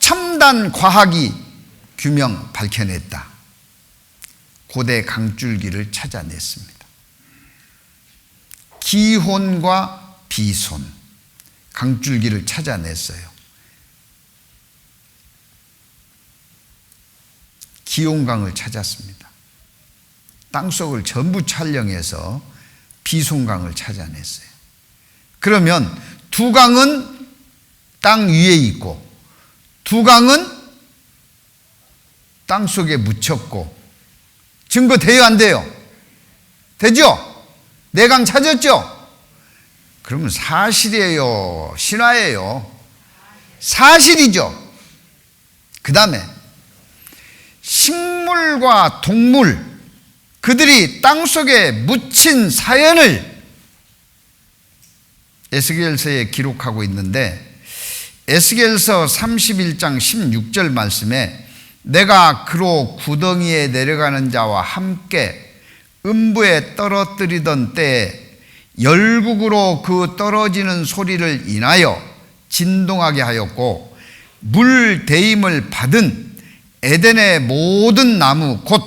[SPEAKER 1] 첨단 과학이 규명 밝혀냈다. 고대 강줄기를 찾아냈습니다. 기혼과 비손, 강줄기를 찾아냈어요. 기온강을 찾았습니다. 땅속을 전부 촬영해서 비손강을 찾아냈어요. 그러면 두 강은 땅 위에 있고 두 강은 땅속에 묻혔고, 증거 돼요 안 돼요? 되죠? 네 강 찾았죠? 그러면 사실이에요, 신화예요? 사실이죠. 그 다음에 식물과 동물, 그들이 땅속에 묻힌 사연을 에스겔서에 기록하고 있는데, 에스겔서 31장 16절 말씀에 내가 그로 구덩이에 내려가는 자와 함께 음부에 떨어뜨리던 때에 열국으로 그 떨어지는 소리를 인하여 진동하게 하였고, 물 대임을 받은 에덴의 모든 나무 곧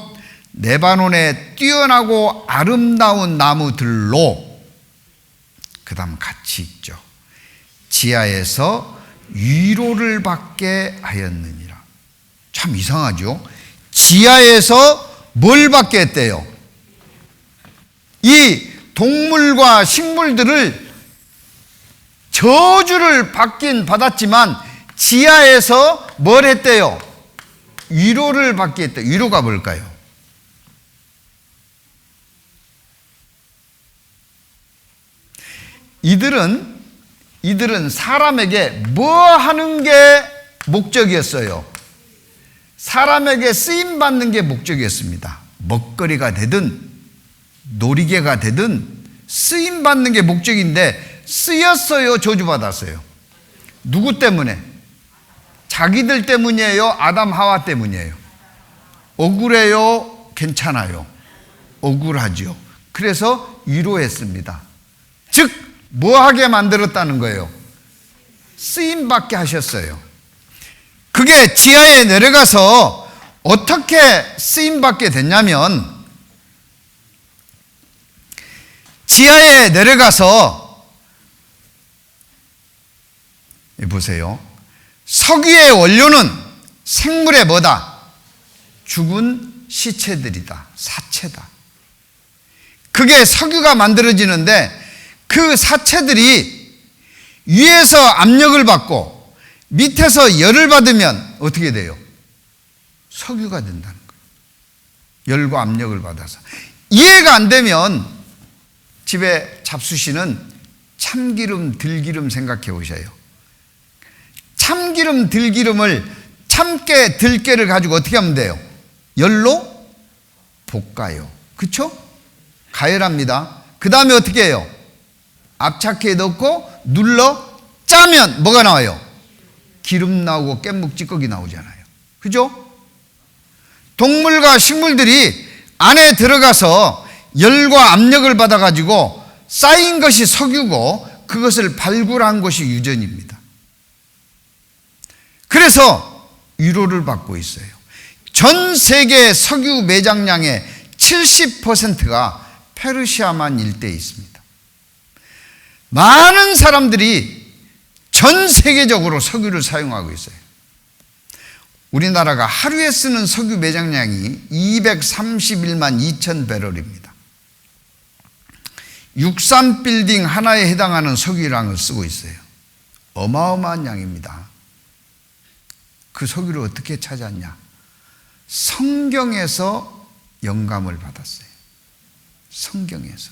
[SPEAKER 1] 레바논의 뛰어나고 아름다운 나무들로, 그 다음 같이 읽죠. 지하에서 위로를 받게 하였느니라. 참 이상하죠? 지하에서 뭘 받게 했대요? 이 동물과 식물들을 저주를 받긴 받았지만 지하에서 뭘 했대요? 위로를 받게 했대요. 위로가 뭘까요? 이들은 사람에게 뭐 하는 게 목적이었어요? 사람에게 쓰임 받는 게 목적이었습니다. 먹거리가 되든 놀이개가 되든 쓰임 받는 게 목적인데, 쓰였어요, 저주받았어요? 누구 때문에? 자기들 때문이에요? 아담 하와 때문이에요? 억울해요? 괜찮아요? 억울하죠. 그래서 위로했습니다. 즉 뭐하게 만들었다는 거예요? 쓰임받게 하셨어요. 그게 지하에 내려가서 어떻게 쓰임받게 됐냐면, 지하에 내려가서 보세요. 석유의 원료는 생물의 뭐다? 죽은 시체들이다. 사체다. 그게 석유가 만들어지는데, 그 사체들이 위에서 압력을 받고 밑에서 열을 받으면 어떻게 돼요? 석유가 된다는 거예요. 열과 압력을 받아서. 이해가 안 되면 집에 잡수시는 참기름, 들기름 생각해 보셔요. 참기름, 들기름을 참깨, 들깨를 가지고 어떻게 하면 돼요? 열로 볶아요. 그렇죠? 가열합니다. 그 다음에 어떻게 해요? 압착기에 넣고 눌러 짜면 뭐가 나와요? 기름 나오고 깻묵 찌꺼기 나오잖아요. 그죠? 동물과 식물들이 안에 들어가서 열과 압력을 받아가지고 쌓인 것이 석유고, 그것을 발굴한 것이 유전입니다. 그래서 위로를 받고 있어요. 전 세계 석유 매장량의 70%가 페르시아만 일대에 있습니다. 많은 사람들이 전 세계적으로 석유를 사용하고 있어요. 우리나라가 하루에 쓰는 석유 매장량이 231만 2천 배럴입니다. 63빌딩 하나에 해당하는 석유량을 쓰고 있어요. 어마어마한 양입니다. 그 석유를 어떻게 찾았냐? 성경에서 영감을 받았어요. 성경에서.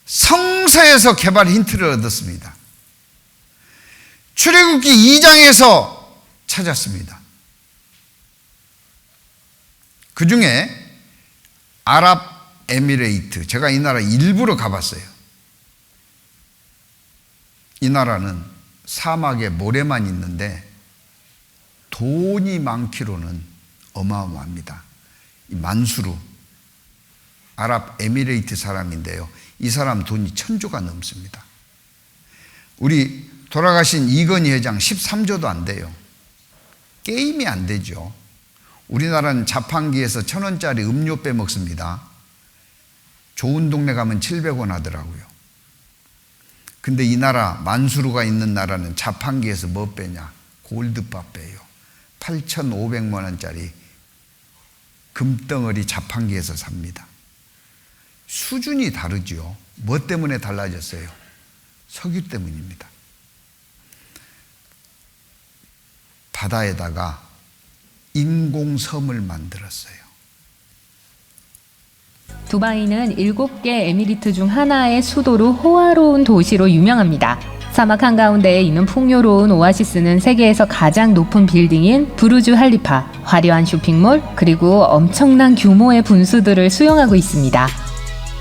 [SPEAKER 1] 성서에서 개발 힌트를 얻었습니다. 출애굽기 2장에서 찾았습니다. 그 중에 아랍에미레이트, 제가 이 나라 일부러 가봤어요. 이 나라는 사막에 모래만 있는데 돈이 많기로는 어마어마합니다. 이 만수르, 아랍에미레이트 사람인데요. 이 사람 돈이 1000조가 넘습니다. 우리 돌아가신 이건희 회장 13조도 안 돼요. 게임이 안 되죠. 우리나라는 자판기에서 1000원짜리 음료 빼먹습니다. 좋은 동네 가면 700원 하더라고요. 근데 이 나라 만수르가 있는 나라는 자판기에서 뭐 빼냐? 골드바 빼요. 8,500만 원짜리 금덩어리 자판기에서 삽니다. 수준이 다르죠. 뭐 때문에 달라졌어요? 석유 때문입니다. 바다에다가 인공섬을 만들었어요.
[SPEAKER 7] 두바이는 7개 에미리트 중 하나의 수도로 호화로운 도시로 유명합니다. 사막 한가운데에 있는 풍요로운 오아시스는 세계에서 가장 높은 빌딩인 부르주 할리파, 화려한 쇼핑몰, 그리고 엄청난 규모의 분수들을 수용하고 있습니다.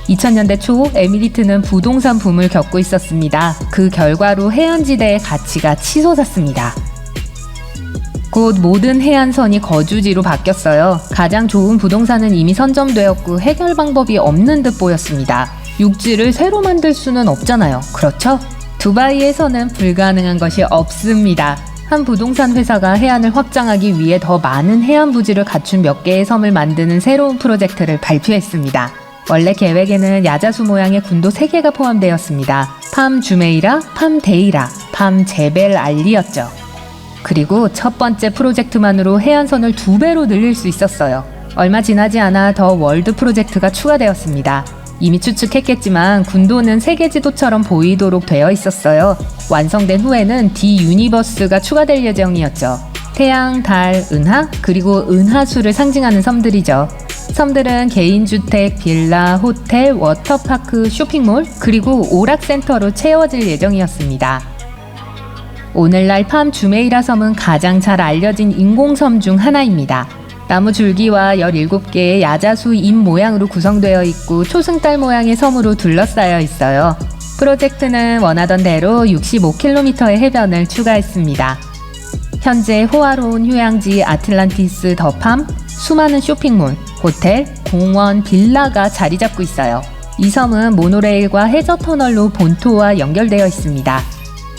[SPEAKER 7] 2000년대 초 에미리트는 부동산 붐을 겪고 있었습니다. 그 결과로 해안지대의 가치가 치솟았습니다. 곧 모든 해안선이 거주지로 바뀌었어요. 가장 좋은 부동산은 이미 선점되었고 해결 방법이 없는 듯 보였습니다. 육지를 새로 만들 수는 없잖아요. 그렇죠? 두바이에서는 불가능한 것이 없습니다. 한 부동산 회사가 해안을 확장하기 위해 더 많은 해안 부지를 갖춘 몇 개의 섬을 만드는 새로운 프로젝트를 발표했습니다. 원래 계획에는 야자수 모양의 군도 3개가 포함되었습니다. 팜 주메이라, 팜 데이라, 팜 제벨 알리였죠. 그리고 첫 번째 프로젝트만으로 해안선을 2배로 늘릴 수 있었어요. 얼마 지나지 않아 더 월드 프로젝트가 추가되었습니다. 이미 추측했겠지만 군도는 세계 지도처럼 보이도록 되어 있었어요. 완성된 후에는 디 유니버스가 추가될 예정이었죠. 태양, 달, 은하, 그리고 은하수를 상징하는 섬들이죠. 섬들은 개인주택, 빌라, 호텔, 워터파크, 쇼핑몰, 그리고 오락센터로 채워질 예정이었습니다. 오늘날 팜 주메이라 섬은 가장 잘 알려진 인공섬 중 하나입니다. 나무 줄기와 17개의 야자수 잎 모양으로 구성되어 있고 초승달 모양의 섬으로 둘러싸여 있어요. 프로젝트는 원하던 대로 65km의 해변을 추가했습니다. 현재 호화로운 휴양지 아틀란티스 더 팜, 수많은 쇼핑몰, 호텔, 공원, 빌라가 자리 잡고 있어요. 이 섬은 모노레일과 해저 터널로 본토와 연결되어 있습니다.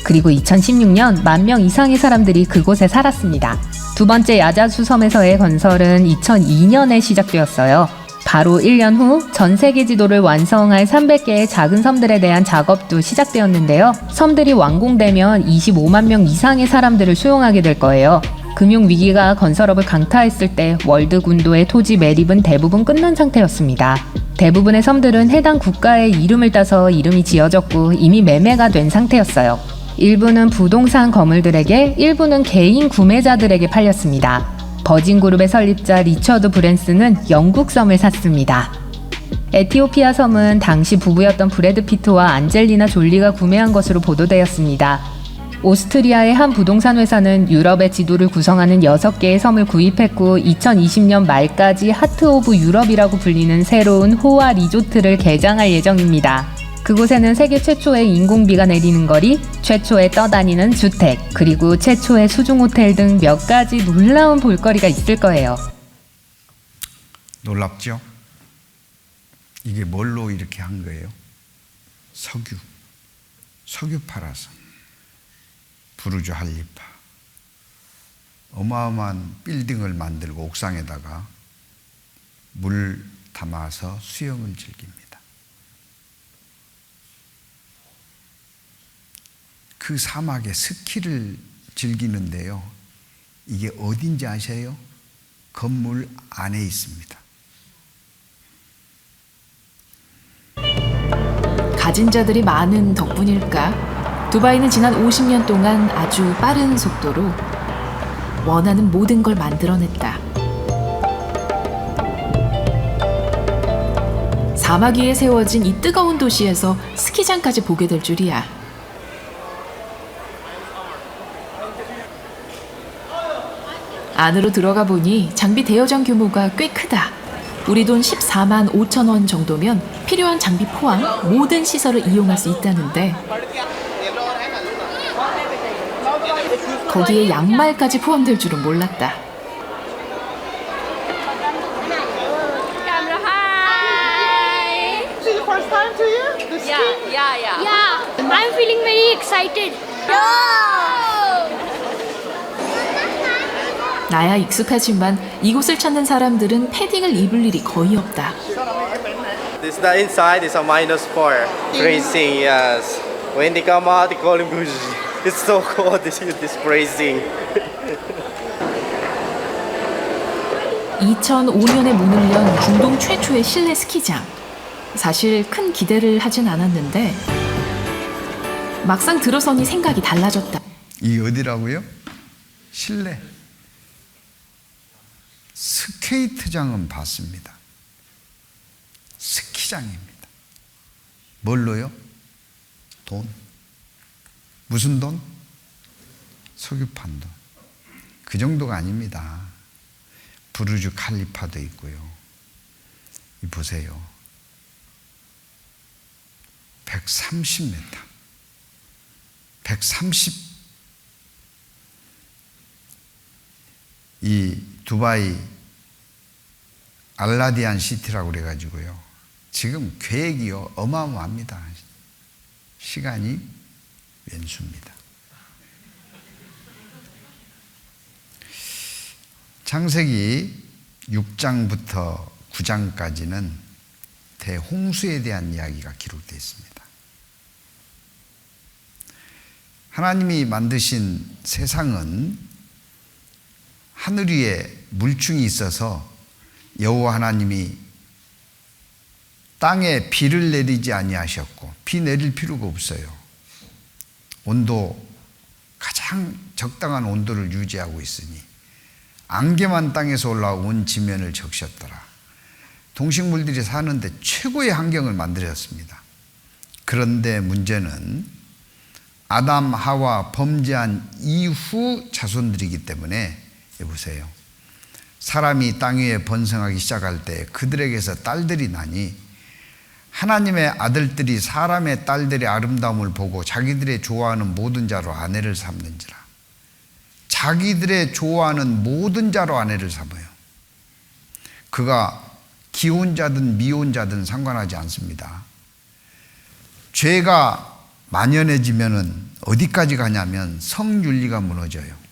[SPEAKER 7] 그리고 2016년 10,000명 이상의 사람들이 그곳에 살았습니다. 두 번째 야자수 섬에서의 건설은 2002년에 시작되었어요. 바로 1년 후 전 세계 지도를 완성할 300개의 작은 섬들에 대한 작업도 시작되었는데요. 섬들이 완공되면 25만 명 이상의 사람들을 수용하게 될 거예요. 금융위기가 건설업을 강타했을 때 월드 군도의 토지 매립은 대부분 끝난 상태였습니다. 대부분의 섬들은 해당 국가의 이름을 따서 이름이 지어졌고 이미 매매가 된 상태였어요. 일부는 부동산 거물들에게, 일부는 개인 구매자들에게 팔렸습니다. 버진그룹의 설립자 리처드 브랜슨은 영국 섬을 샀습니다. 에티오피아 섬은 당시 부부였던 브래드 피트와 안젤리나 졸리가 구매한 것으로 보도되었습니다. 오스트리아의 한 부동산 회사는 유럽의 지도를 구성하는 6개의 섬을 구입했고 2020년 말까지 하트 오브 유럽이라고 불리는 새로운 호화 리조트를 개장할 예정입니다. 그곳에는 세계 최초의 인공비가 내리는 거리, 최초의 떠다니는 주택, 그리고 최초의 수중 호텔 등 몇 가지 놀라운 볼거리가 있을 거예요.
[SPEAKER 1] 놀랍죠? 이게 뭘로 이렇게 한 거예요? 석유 팔아서. 부르주 할리파. 어마어마한 빌딩을 만들고 옥상에다가 물 담아서 수영을 즐깁니다. 그 사막에 스키를 즐기는데요. 이게 어딘지 아세요? 건물 안에 있습니다.
[SPEAKER 8] 가진 자들이 많은 덕분일까? 두바이는 지난 50년 동안 아주 빠른 속도로 원하는 모든 걸 만들어냈다. 사막 위에 세워진 이 뜨거운 도시에서 스키장까지 보게 될 줄이야. 안으로 들어가 보니 장비 대여장 규모가 꽤 크다. 우리 돈 14만 5천 원 정도면 필요한 장비 포함 모든 시설을 이용할 수 있다는데 거기에 양말까지 포함될 줄은 몰랐다.
[SPEAKER 9] Yeah, I'm feeling very excited.
[SPEAKER 8] 나야 익숙하지만 이곳을 찾는 사람들은 패딩을 입을 일이 거의 없다.
[SPEAKER 10] This the inside is a -4 freezing. Yes. When they come out, they call him Gucci. It's so cold. This freezing.
[SPEAKER 8] 2005년에 문을 연 중동 최초의 실내 스키장. 사실 큰 기대를 하진 않았는데 막상 들어서니 생각이 달라졌다.
[SPEAKER 1] 이 어디라고요? 실내. 스케이트장은 봤습니다. 스키장입니다. 뭘로요? 돈. 무슨 돈? 석유판 돈. 그 정도가 아닙니다. 부르주 칼리파도 있고요. 이 보세요. 130m. 130. 이 두바이 알라디안 시티라고 그래가지고요. 지금 계획이 어마어마합니다. 시간이 왼수입니다. 창세기 6장부터 9장까지는 대홍수에 대한 이야기가 기록되어 있습니다. 하나님이 만드신 세상은 하늘 위에 물충이 있어서 여호와 하나님이 땅에 비를 내리지 아니하셨고 비 내릴 필요가 없어요. 온도 가장 적당한 온도를 유지하고 있으니 안개만 땅에서 올라온 지면을 적셨더라. 동식물들이 사는데 최고의 환경을 만들었습니다. 그런데 문제는 아담 하와 범죄한 이후 자손들이기 때문에 보세요. 사람이 땅 위에 번성하기 시작할 때 그들에게서 딸들이 나니 하나님의 아들들이 사람의 딸들의 아름다움을 보고 자기들의 좋아하는 모든 자로 아내를 삼는지라. 자기들의 좋아하는 모든 자로 아내를 삼아요. 그가 기혼자든 미혼자든 상관하지 않습니다. 죄가 만연해지면은 어디까지 가냐면 성윤리가 무너져요.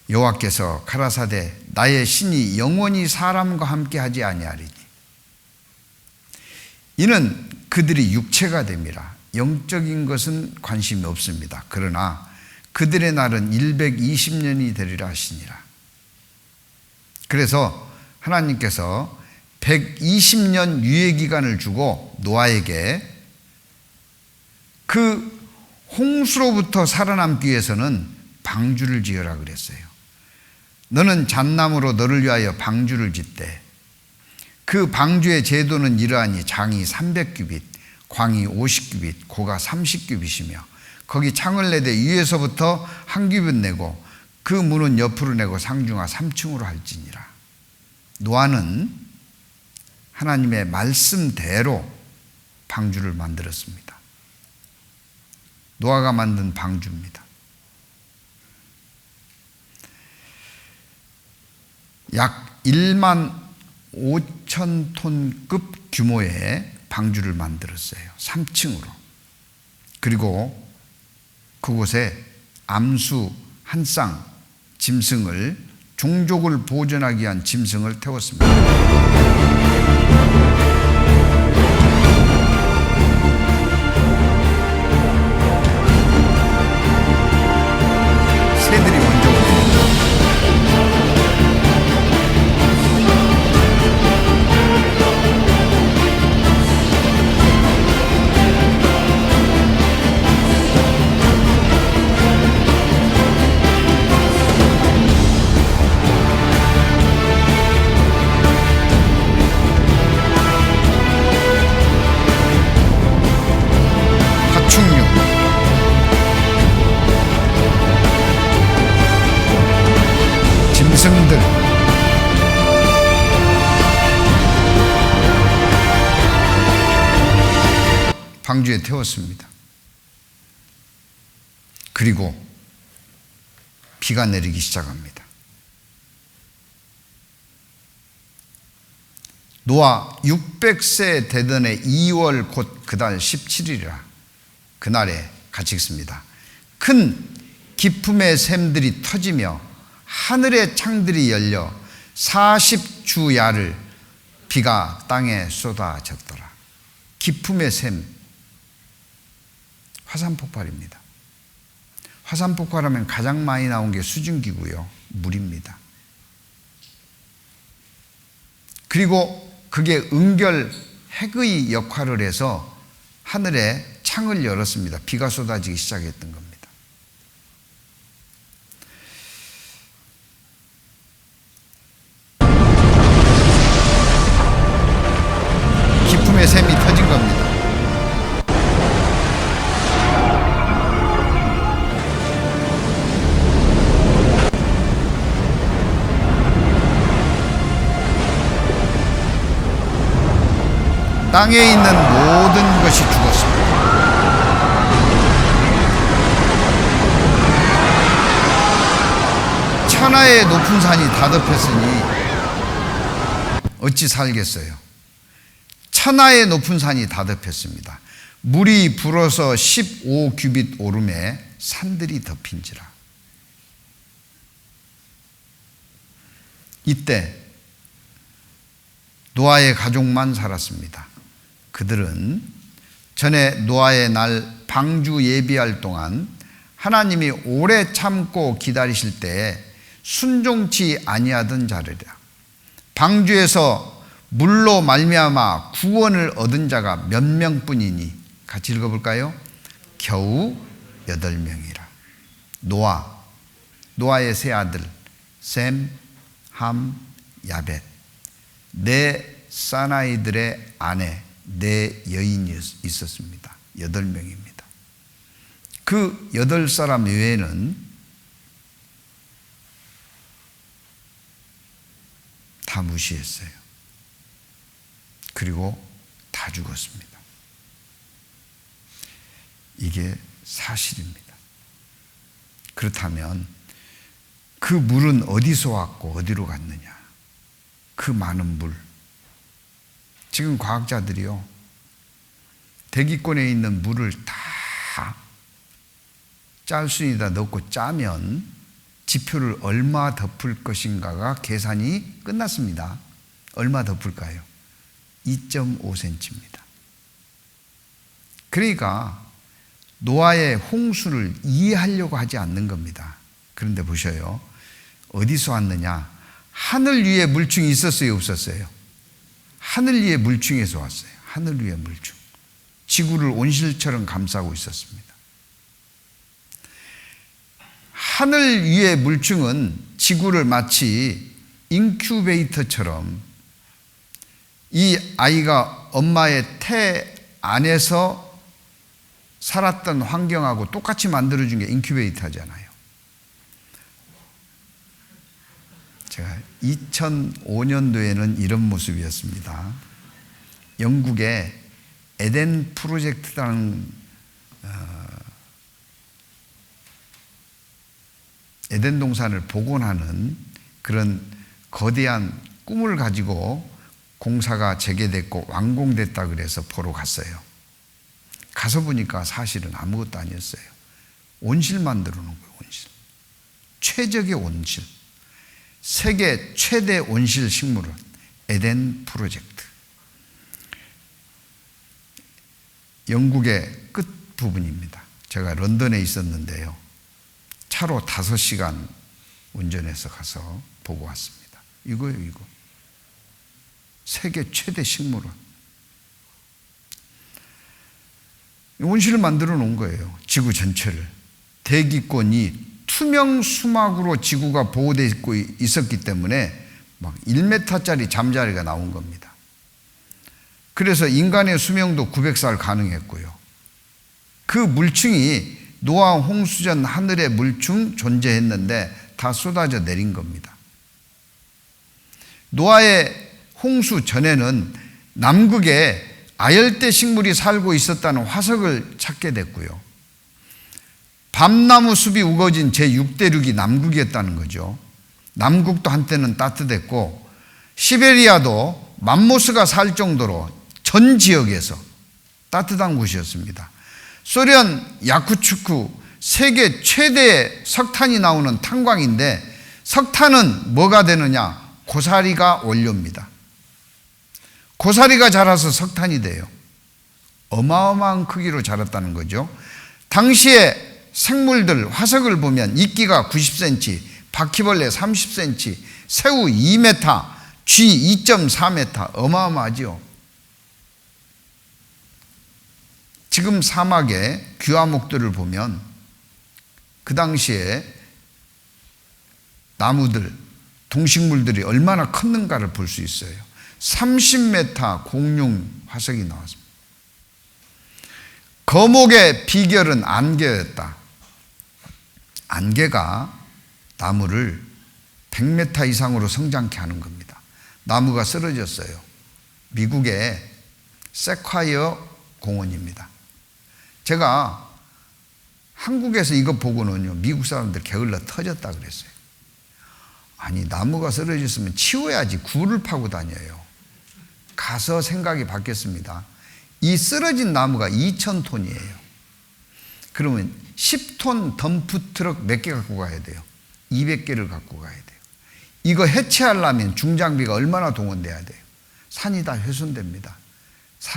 [SPEAKER 1] 여호와께서 가라사대 나의 신이 영원히 사람과 함께 하지 아니하리니 이는 그들이 육체가 됨이라. 영적인 것은 관심이 없습니다. 그러나 그들의 날은 120년이 되리라 하시니라. 그래서 하나님께서 120년 유예기간을 주고 노아에게 그 홍수로부터 살아남기 위해서는 방주를 지으라 그랬어요. 너는 잣나무로 너를 위하여 방주를 짓되 그 방주의 제도는 이러하니 장이 300규빗, 광이 50규빗, 고가 30규빗이며 거기 창을 내되 위에서부터 한 규빗 내고 그 문은 옆으로 내고 상중하 3층으로 할지니라. 노아는 하나님의 말씀대로 방주를 만들었습니다. 노아가 만든 방주입니다. 약 1만 5천 톤급 규모의 방주를 만들었어요. 3층으로. 그리고 그곳에 암수 한 쌍 짐승을 종족을 보존하기 위한 짐승을 태웠습니다. 새들이 먼저 오니까 아들 방주에 태웠습니다. 그리고 비가 내리기 시작합니다. 노아 600세 되던 해 2월 곧 그달 17일이라 그날에 같이 읽습니다. 큰 기품의 샘들이 터지며 하늘의 창들이 열려 40주야를 비가 땅에 쏟아졌더라. 기품의 샘, 화산 폭발입니다. 화산 폭발하면 가장 많이 나온 게 수증기고요, 물입니다. 그리고 그게 은결 핵의 역할을 해서 하늘에 창을 열었습니다. 비가 쏟아지기 시작했던 겁니다. 기품의 샘이 터진 겁니다. 땅에 있는 모든 것이 죽었습니다. 천하의 높은 산이 다 덮였으니 어찌 살겠어요? 천하의 높은 산이 다 덮였습니다. 물이 불어서 15규빗 오름에 산들이 덮인지라. 이때 노아의 가족만 살았습니다. 그들은 전에 노아의 날 방주 예비할 동안 하나님이 오래 참고 기다리실 때에 순종치 아니하던 자들이라. 방주에서 물로 말미암아 구원을 얻은 자가 몇 명뿐이니 같이 읽어볼까요? 겨우 8명이라. 노아의 세 아들 셈, 함, 야벳, 네 사나이들의 아내, 네 여인이 있었습니다. 8명입니다. 그 8사람 외에는 다 무시했어요. 그리고 다 죽었습니다. 이게 사실입니다. 그렇다면 그 물은 어디서 왔고 어디로 갔느냐? 그 많은 물. 지금 과학자들이요, 대기권에 있는 물을 다 짤순에다 넣고 짜면 지표를 얼마 덮을 것인가가 계산이 끝났습니다. 얼마 덮을까요? 2.5cm입니다. 그러니까 노아의 홍수를 이해하려고 하지 않는 겁니다. 그런데 보셔요. 어디서 왔느냐? 하늘 위에 물충이 있었어요, 없었어요? 하늘 위에 물충에서 왔어요. 하늘 위에 물충. 지구를 온실처럼 감싸고 있었습니다. 하늘 위의 물충은 지구를 마치 인큐베이터처럼 이 아이가 엄마의 태 안에서 살았던 환경하고 똑같이 만들어준 게 인큐베이터잖아요. 제가 2005년도에는 이런 모습이었습니다. 영국의 에덴 프로젝트라는 에덴 동산을 복원하는 그런 거대한 꿈을 가지고 공사가 재개됐고 완공됐다 그래서 보러 갔어요. 가서 보니까 사실은 아무것도 아니었어요. 온실 만들어 놓은 거예요. 온실. 최적의 온실. 세계 최대 온실 식물원 에덴 프로젝트. 영국의 끝부분입니다. 제가 런던에 있었는데요. 차로 5시간 운전해서 가서 보고 왔습니다. 이거예요, 이거. 세계 최대 식물원. 온실을 만들어 놓은 거예요. 지구 전체를. 대기권이 투명 수막으로 지구가 보호되어 있었기 때문에 막 1m짜리 잠자리가 나온 겁니다. 그래서 인간의 수명도 900살 가능했고요. 그 물층이 노아 홍수전 하늘의 물층 존재했는데 다 쏟아져 내린 겁니다. 노아의 홍수 전에는 남극에 아열대 식물이 살고 있었다는 화석을 찾게 됐고요. 밤나무 숲이 우거진 제6대륙이 남극이었다는 거죠. 남극도 한때는 따뜻했고 시베리아도 맘모스가 살 정도로 전 지역에서 따뜻한 곳이었습니다. 소련 야쿠츠크 세계 최대의 석탄이 나오는 탄광인데 석탄은 뭐가 되느냐? 고사리가 원료입니다. 고사리가 자라서 석탄이 돼요. 어마어마한 크기로 자랐다는 거죠. 당시에 생물들 화석을 보면 이끼가 90cm, 바퀴벌레 30cm, 새우 2m, 쥐 2.4m, 어마어마하죠. 지금 사막의 귀화목들을 보면 그 당시에 나무들, 동식물들이 얼마나 컸는가를 볼 수 있어요. 30m 공룡 화석이 나왔습니다. 거목의 비결은 안개였다. 안개가 나무를 100m 이상으로 성장케 하는 겁니다. 나무가 쓰러졌어요. 미국의 세콰이어 공원입니다. 제가 한국에서 이거 보고는요, 미국 사람들 게을러 터졌다 그랬어요. 아니, 나무가 쓰러졌으면 치워야지 굴을 파고 다녀요. 가서 생각이 바뀌었습니다. 이 쓰러진 나무가 2,000톤이에요. 그러면 10톤 덤프트럭 몇 개 갖고 가야 돼요? 200개를 갖고 가야 돼요. 이거 해체하려면 중장비가 얼마나 동원돼야 돼요? 산이 다 훼손됩니다.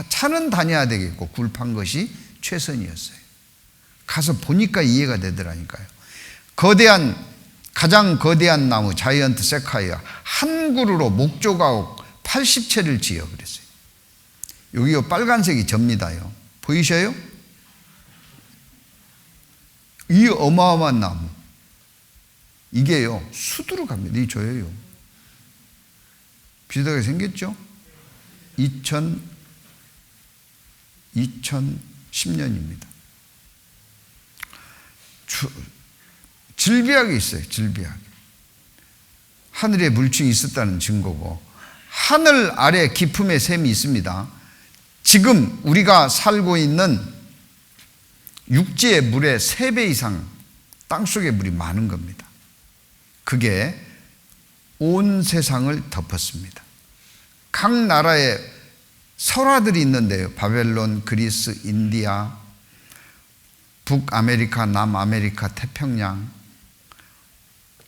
[SPEAKER 1] 차는 다녀야 되겠고 굴 판 것이 최선이었어요. 가서 보니까 이해가 되더라니까요. 가장 거대한 나무 자이언트 세콰이어 한 그루로 목조가옥 80채를 지어 그랬어요. 여기요 빨간색이 접니다요. 보이셔요? 이 어마어마한 나무 이게요 수두로 갑니다. 이 조여요. 비슷하게 생겼죠? 2010년입니다. 질비하게 있어요. 질비하게. 하늘에 물층이 있었다는 증거고 하늘 아래 깊음의 샘이 있습니다. 지금 우리가 살고 있는 육지의 물의 3배 이상 땅속의 물이 많은 겁니다. 그게 온 세상을 덮었습니다. 각 나라에 설화들이 있는데요. 바벨론, 그리스, 인디아, 북아메리카, 남아메리카, 태평양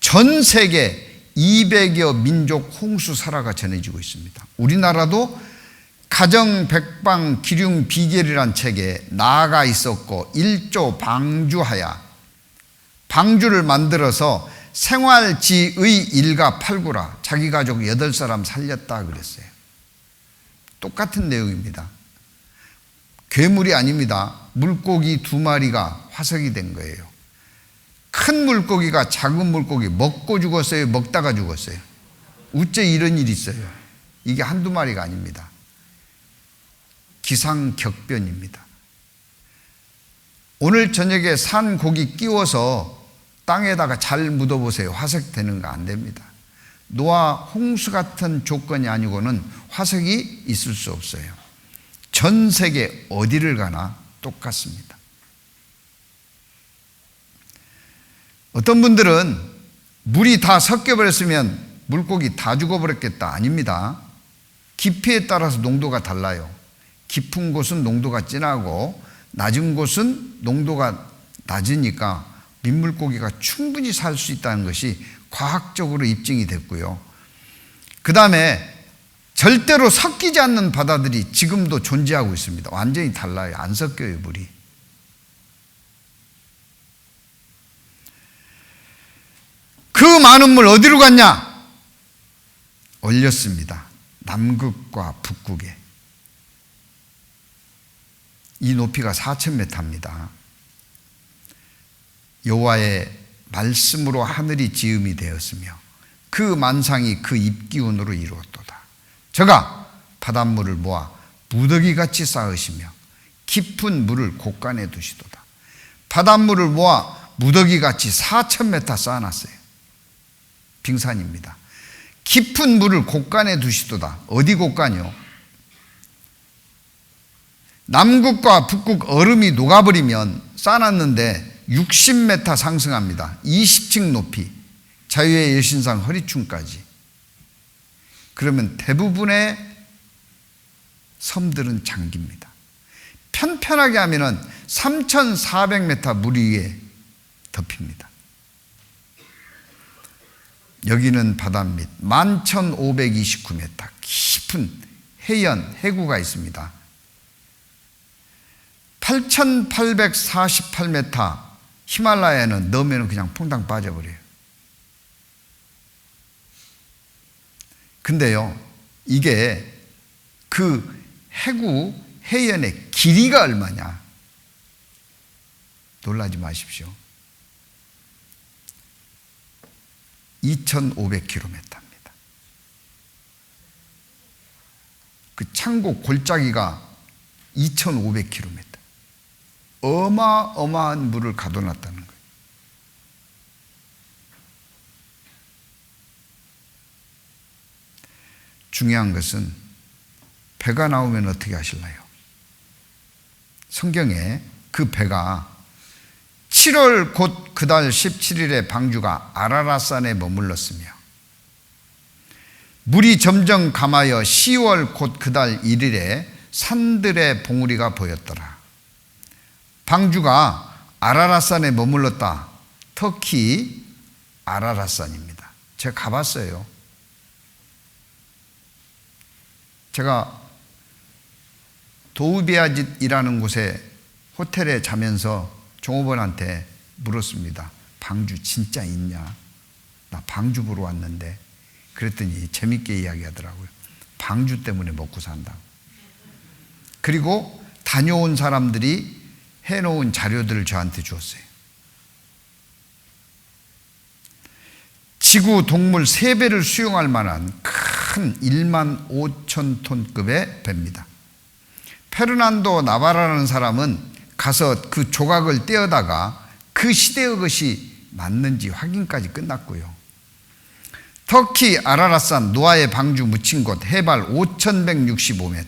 [SPEAKER 1] 전 세계 200여 민족 홍수 설화가 전해지고 있습니다. 우리나라도 가정 백방 기륭 비결이란 책에 나아가 있었고 1조 방주하야 방주를 만들어서 생활지의 일가 팔구라 자기 가족 8사람 살렸다 그랬어요. 똑같은 내용입니다. 괴물이 아닙니다. 물고기 2마리가 화석이 된 거예요. 큰 물고기가 작은 물고기 먹고 죽었어요? 먹다가 죽었어요? 어째 이런 일이 있어요? 이게 한두 마리가 아닙니다. 기상격변입니다. 오늘 저녁에 산 고기 끼워서 땅에다가 잘 묻어보세요. 화석 되는 거 안 됩니다. 노아 홍수 같은 조건이 아니고는 화석이 있을 수 없어요. 전 세계 어디를 가나 똑같습니다. 어떤 분들은 물이 다 섞여버렸으면 물고기 다 죽어버렸겠다. 아닙니다. 깊이에 따라서 농도가 달라요. 깊은 곳은 농도가 진하고 낮은 곳은 농도가 낮으니까 민물고기가 충분히 살 수 있다는 것이 과학적으로 입증이 됐고요. 그 다음에 절대로 섞이지 않는 바다들이 지금도 존재하고 있습니다. 완전히 달라요. 안 섞여요, 물이. 그 많은 물 어디로 갔냐? 얼렸습니다. 남극과 북극에. 이 높이가 4,000m입니다. 여호와의 말씀으로 하늘이 지음이 되었으며 그 만상이 그 입기운으로 이루었도다. 저가 바닷물을 모아 무더기같이 쌓으시며 깊은 물을 곳간에 두시도다. 바닷물을 모아 무더기같이 4,000m 쌓아놨어요. 빙산입니다. 깊은 물을 곳간에 두시도다. 어디 곳간이요? 남극과 북극 얼음이 녹아버리면 쌓아놨는데 60m 상승합니다. 20층 높이, 자유의 여신상 허리춤까지. 그러면 대부분의 섬들은 잠깁니다. 편편하게 하면은 3,400m 물 위에 덮입니다. 여기는 바닷밑 11,529m 깊은 해연, 해구가 있습니다. 8,848m 히말라야는 넣으면 그냥 퐁당 빠져버려요. 근데요, 이게 그 해구, 해연의 길이가 얼마냐? 놀라지 마십시오. 2,500km입니다. 그 창고 골짜기가 2,500km. 어마어마한 물을 가둬놨다는 거예요. 중요한 것은 배가 나오면 어떻게 하실래요? 성경에 그 배가 7월 곧 그달 17일에 방주가 아라랏산에 머물렀으며 물이 점점 감하여 10월 곧 그달 1일에 산들의 봉우리가 보였더라. 방주가 아라랏산에 머물렀다. 터키 아라랏산입니다. 제가 가봤어요. 제가 도우비아짓이라는 곳에 호텔에 자면서 종업원한테 물었습니다. 방주 진짜 있냐? 나 방주 보러 왔는데. 그랬더니 재밌게 이야기하더라고요. 방주 때문에 먹고 산다고. 그리고 다녀온 사람들이 해놓은 자료들을 저한테 주었어요. 지구 동물 3배를 수용할 만한 큰 15,000톤급의 배입니다. 페르난도 나바라라는 사람은 가서 그 조각을 떼어다가 그 시대의 것이 맞는지 확인까지 끝났고요. 터키 아라랏산 노아의 방주 묻힌 곳 해발 5,165m,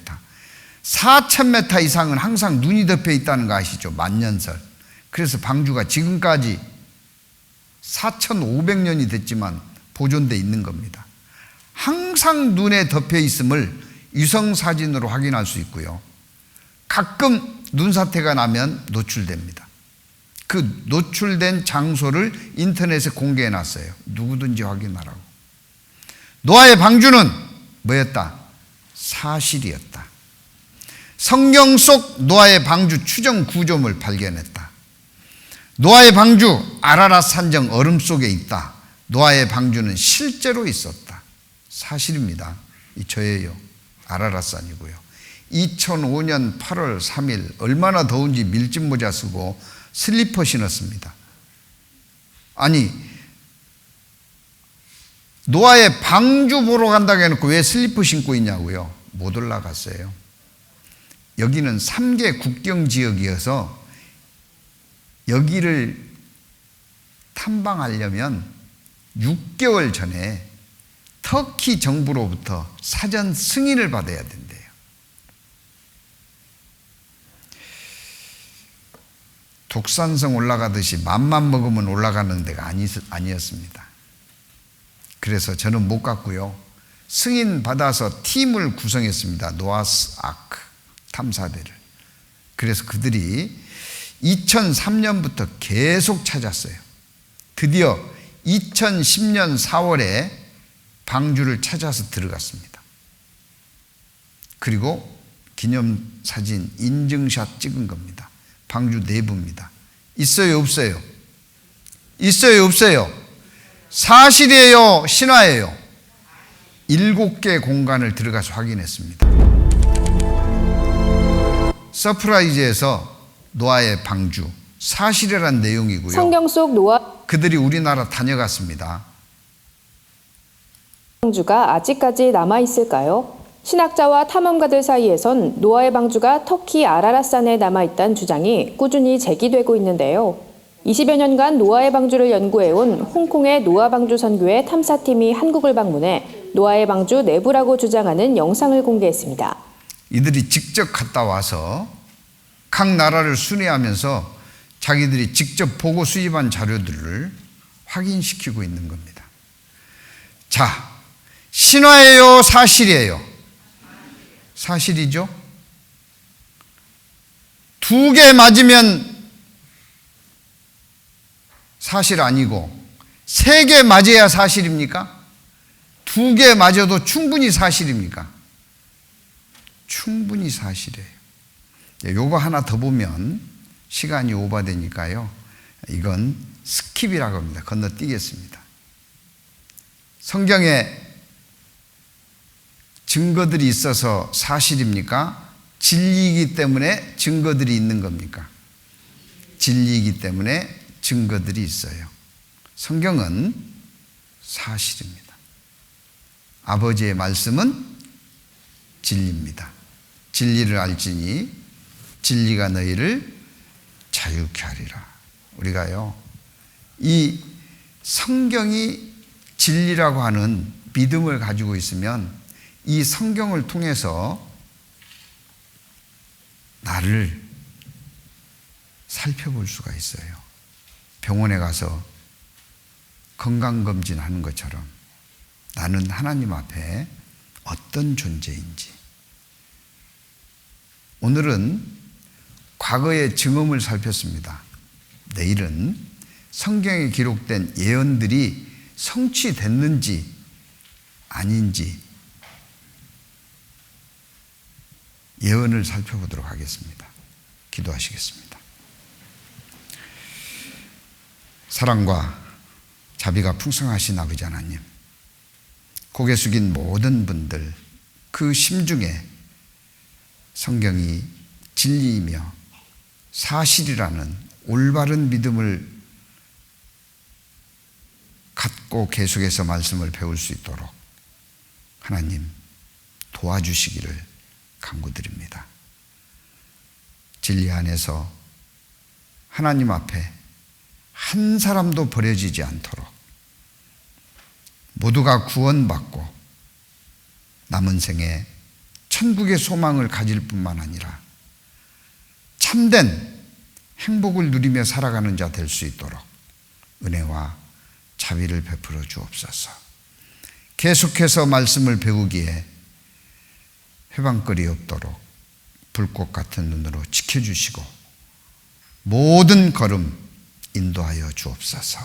[SPEAKER 1] 4,000m 이상은 항상 눈이 덮여 있다는 거 아시죠? 만년설. 그래서 방주가 지금까지 4,500년이 됐지만 보존되어 있는 겁니다. 항상 눈에 덮여 있음을 위성사진으로 확인할 수 있고요. 가끔 눈사태가 나면 노출됩니다. 그 노출된 장소를 인터넷에 공개해 놨어요. 누구든지 확인하라고. 노아의 방주는 뭐였다? 사실이었다. 성경 속 노아의 방주 추정 구조물 발견했다. 노아의 방주 아라랏 산정 얼음 속에 있다. 노아의 방주는 실제로 있었다. 사실입니다. 이 저예요. 아라랏산이고요. 2005년 8월 3일 얼마나 더운지 밀짚 모자 쓰고 슬리퍼 신었습니다. 아니, 노아의 방주 보러 간다고 해놓고 왜 슬리퍼 신고 있냐고요? 못 올라갔어요. 여기는 3개 국경지역이어서 여기를 탐방하려면 6개월 전에 터키 정부로부터 사전 승인을 받아야 된대요. 독산성 올라가듯이 맘만 먹으면 올라가는 데가 아니었습니다. 그래서 저는 못 갔고요. 승인 받아서 팀을 구성했습니다. 노아스 아크 탐사대를. 그래서 그들이 2003년부터 계속 찾았어요. 드디어 2010년 4월에 방주를 찾아서 들어갔습니다. 그리고 기념사진 인증샷 찍은 겁니다. 방주 내부입니다. 있어요, 없어요? 있어요, 없어요? 사실이에요, 신화예요? 7개 공간을 들어가서 확인했습니다. 서프라이즈에서 노아의 방주, 사실이란 내용이고요.
[SPEAKER 11] 성경 속 노아
[SPEAKER 1] 그들이 우리나라 다녀갔습니다.
[SPEAKER 11] 방주가 아직까지 남아있을까요? 신학자와 탐험가들 사이에선 노아의 방주가 터키 아라랏산에 남아있다는 주장이 꾸준히 제기되고 있는데요. 20여 년간 노아의 방주를 연구해온 홍콩의 노아 방주 선교회 탐사팀이 한국을 방문해 노아의 방주 내부라고 주장하는 영상을 공개했습니다.
[SPEAKER 1] 이들이 직접 갔다 와서 각 나라를 순회하면서 자기들이 직접 보고 수집한 자료들을 확인시키고 있는 겁니다. 자, 신화예요, 사실이에요? 사실이죠? 2개 맞으면 사실 아니고 3개 맞아야 사실입니까? 2개 맞아도 충분히 사실입니까? 충분히 사실이에요. 요거 하나 더 보면 시간이 오버되니까요. 이건 스킵이라고 합니다. 건너뛰겠습니다. 성경에 증거들이 있어서 사실입니까? 진리이기 때문에 증거들이 있는 겁니까? 진리이기 때문에 증거들이 있어요. 성경은 사실입니다. 아버지의 말씀은 진리입니다. 진리를 알지니 진리가 너희를 자유케 하리라. 우리가요, 이 성경이 진리라고 하는 믿음을 가지고 있으면 이 성경을 통해서 나를 살펴볼 수가 있어요. 병원에 가서 건강검진하는 것처럼 나는 하나님 앞에 어떤 존재인지. 오늘은 과거의 증언을 살폈습니다. 내일은 성경에 기록된 예언들이 성취됐는지 아닌지 예언을 살펴보도록 하겠습니다. 기도하시겠습니다. 사랑과 자비가 풍성하신 아버지 하나님, 고개 숙인 모든 분들 그 심중에 성경이 진리이며 사실이라는 올바른 믿음을 갖고 계속해서 말씀을 배울 수 있도록 하나님 도와주시기를 간구드립니다. 진리 안에서 하나님 앞에 한 사람도 버려지지 않도록 모두가 구원받고 남은 생에 천국의 소망을 가질 뿐만 아니라 참된 행복을 누리며 살아가는 자 될 수 있도록 은혜와 자비를 베풀어 주옵소서. 계속해서 말씀을 배우기에 회방거리 없도록 불꽃 같은 눈으로 지켜주시고 모든 걸음 인도하여 주옵소서.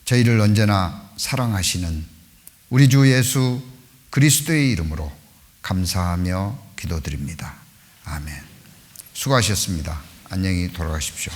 [SPEAKER 1] 저희를 언제나 사랑하시는 우리 주 예수 그리스도의 이름으로 감사하며 기도드립니다. 아멘. 수고하셨습니다. 안녕히 돌아가십시오.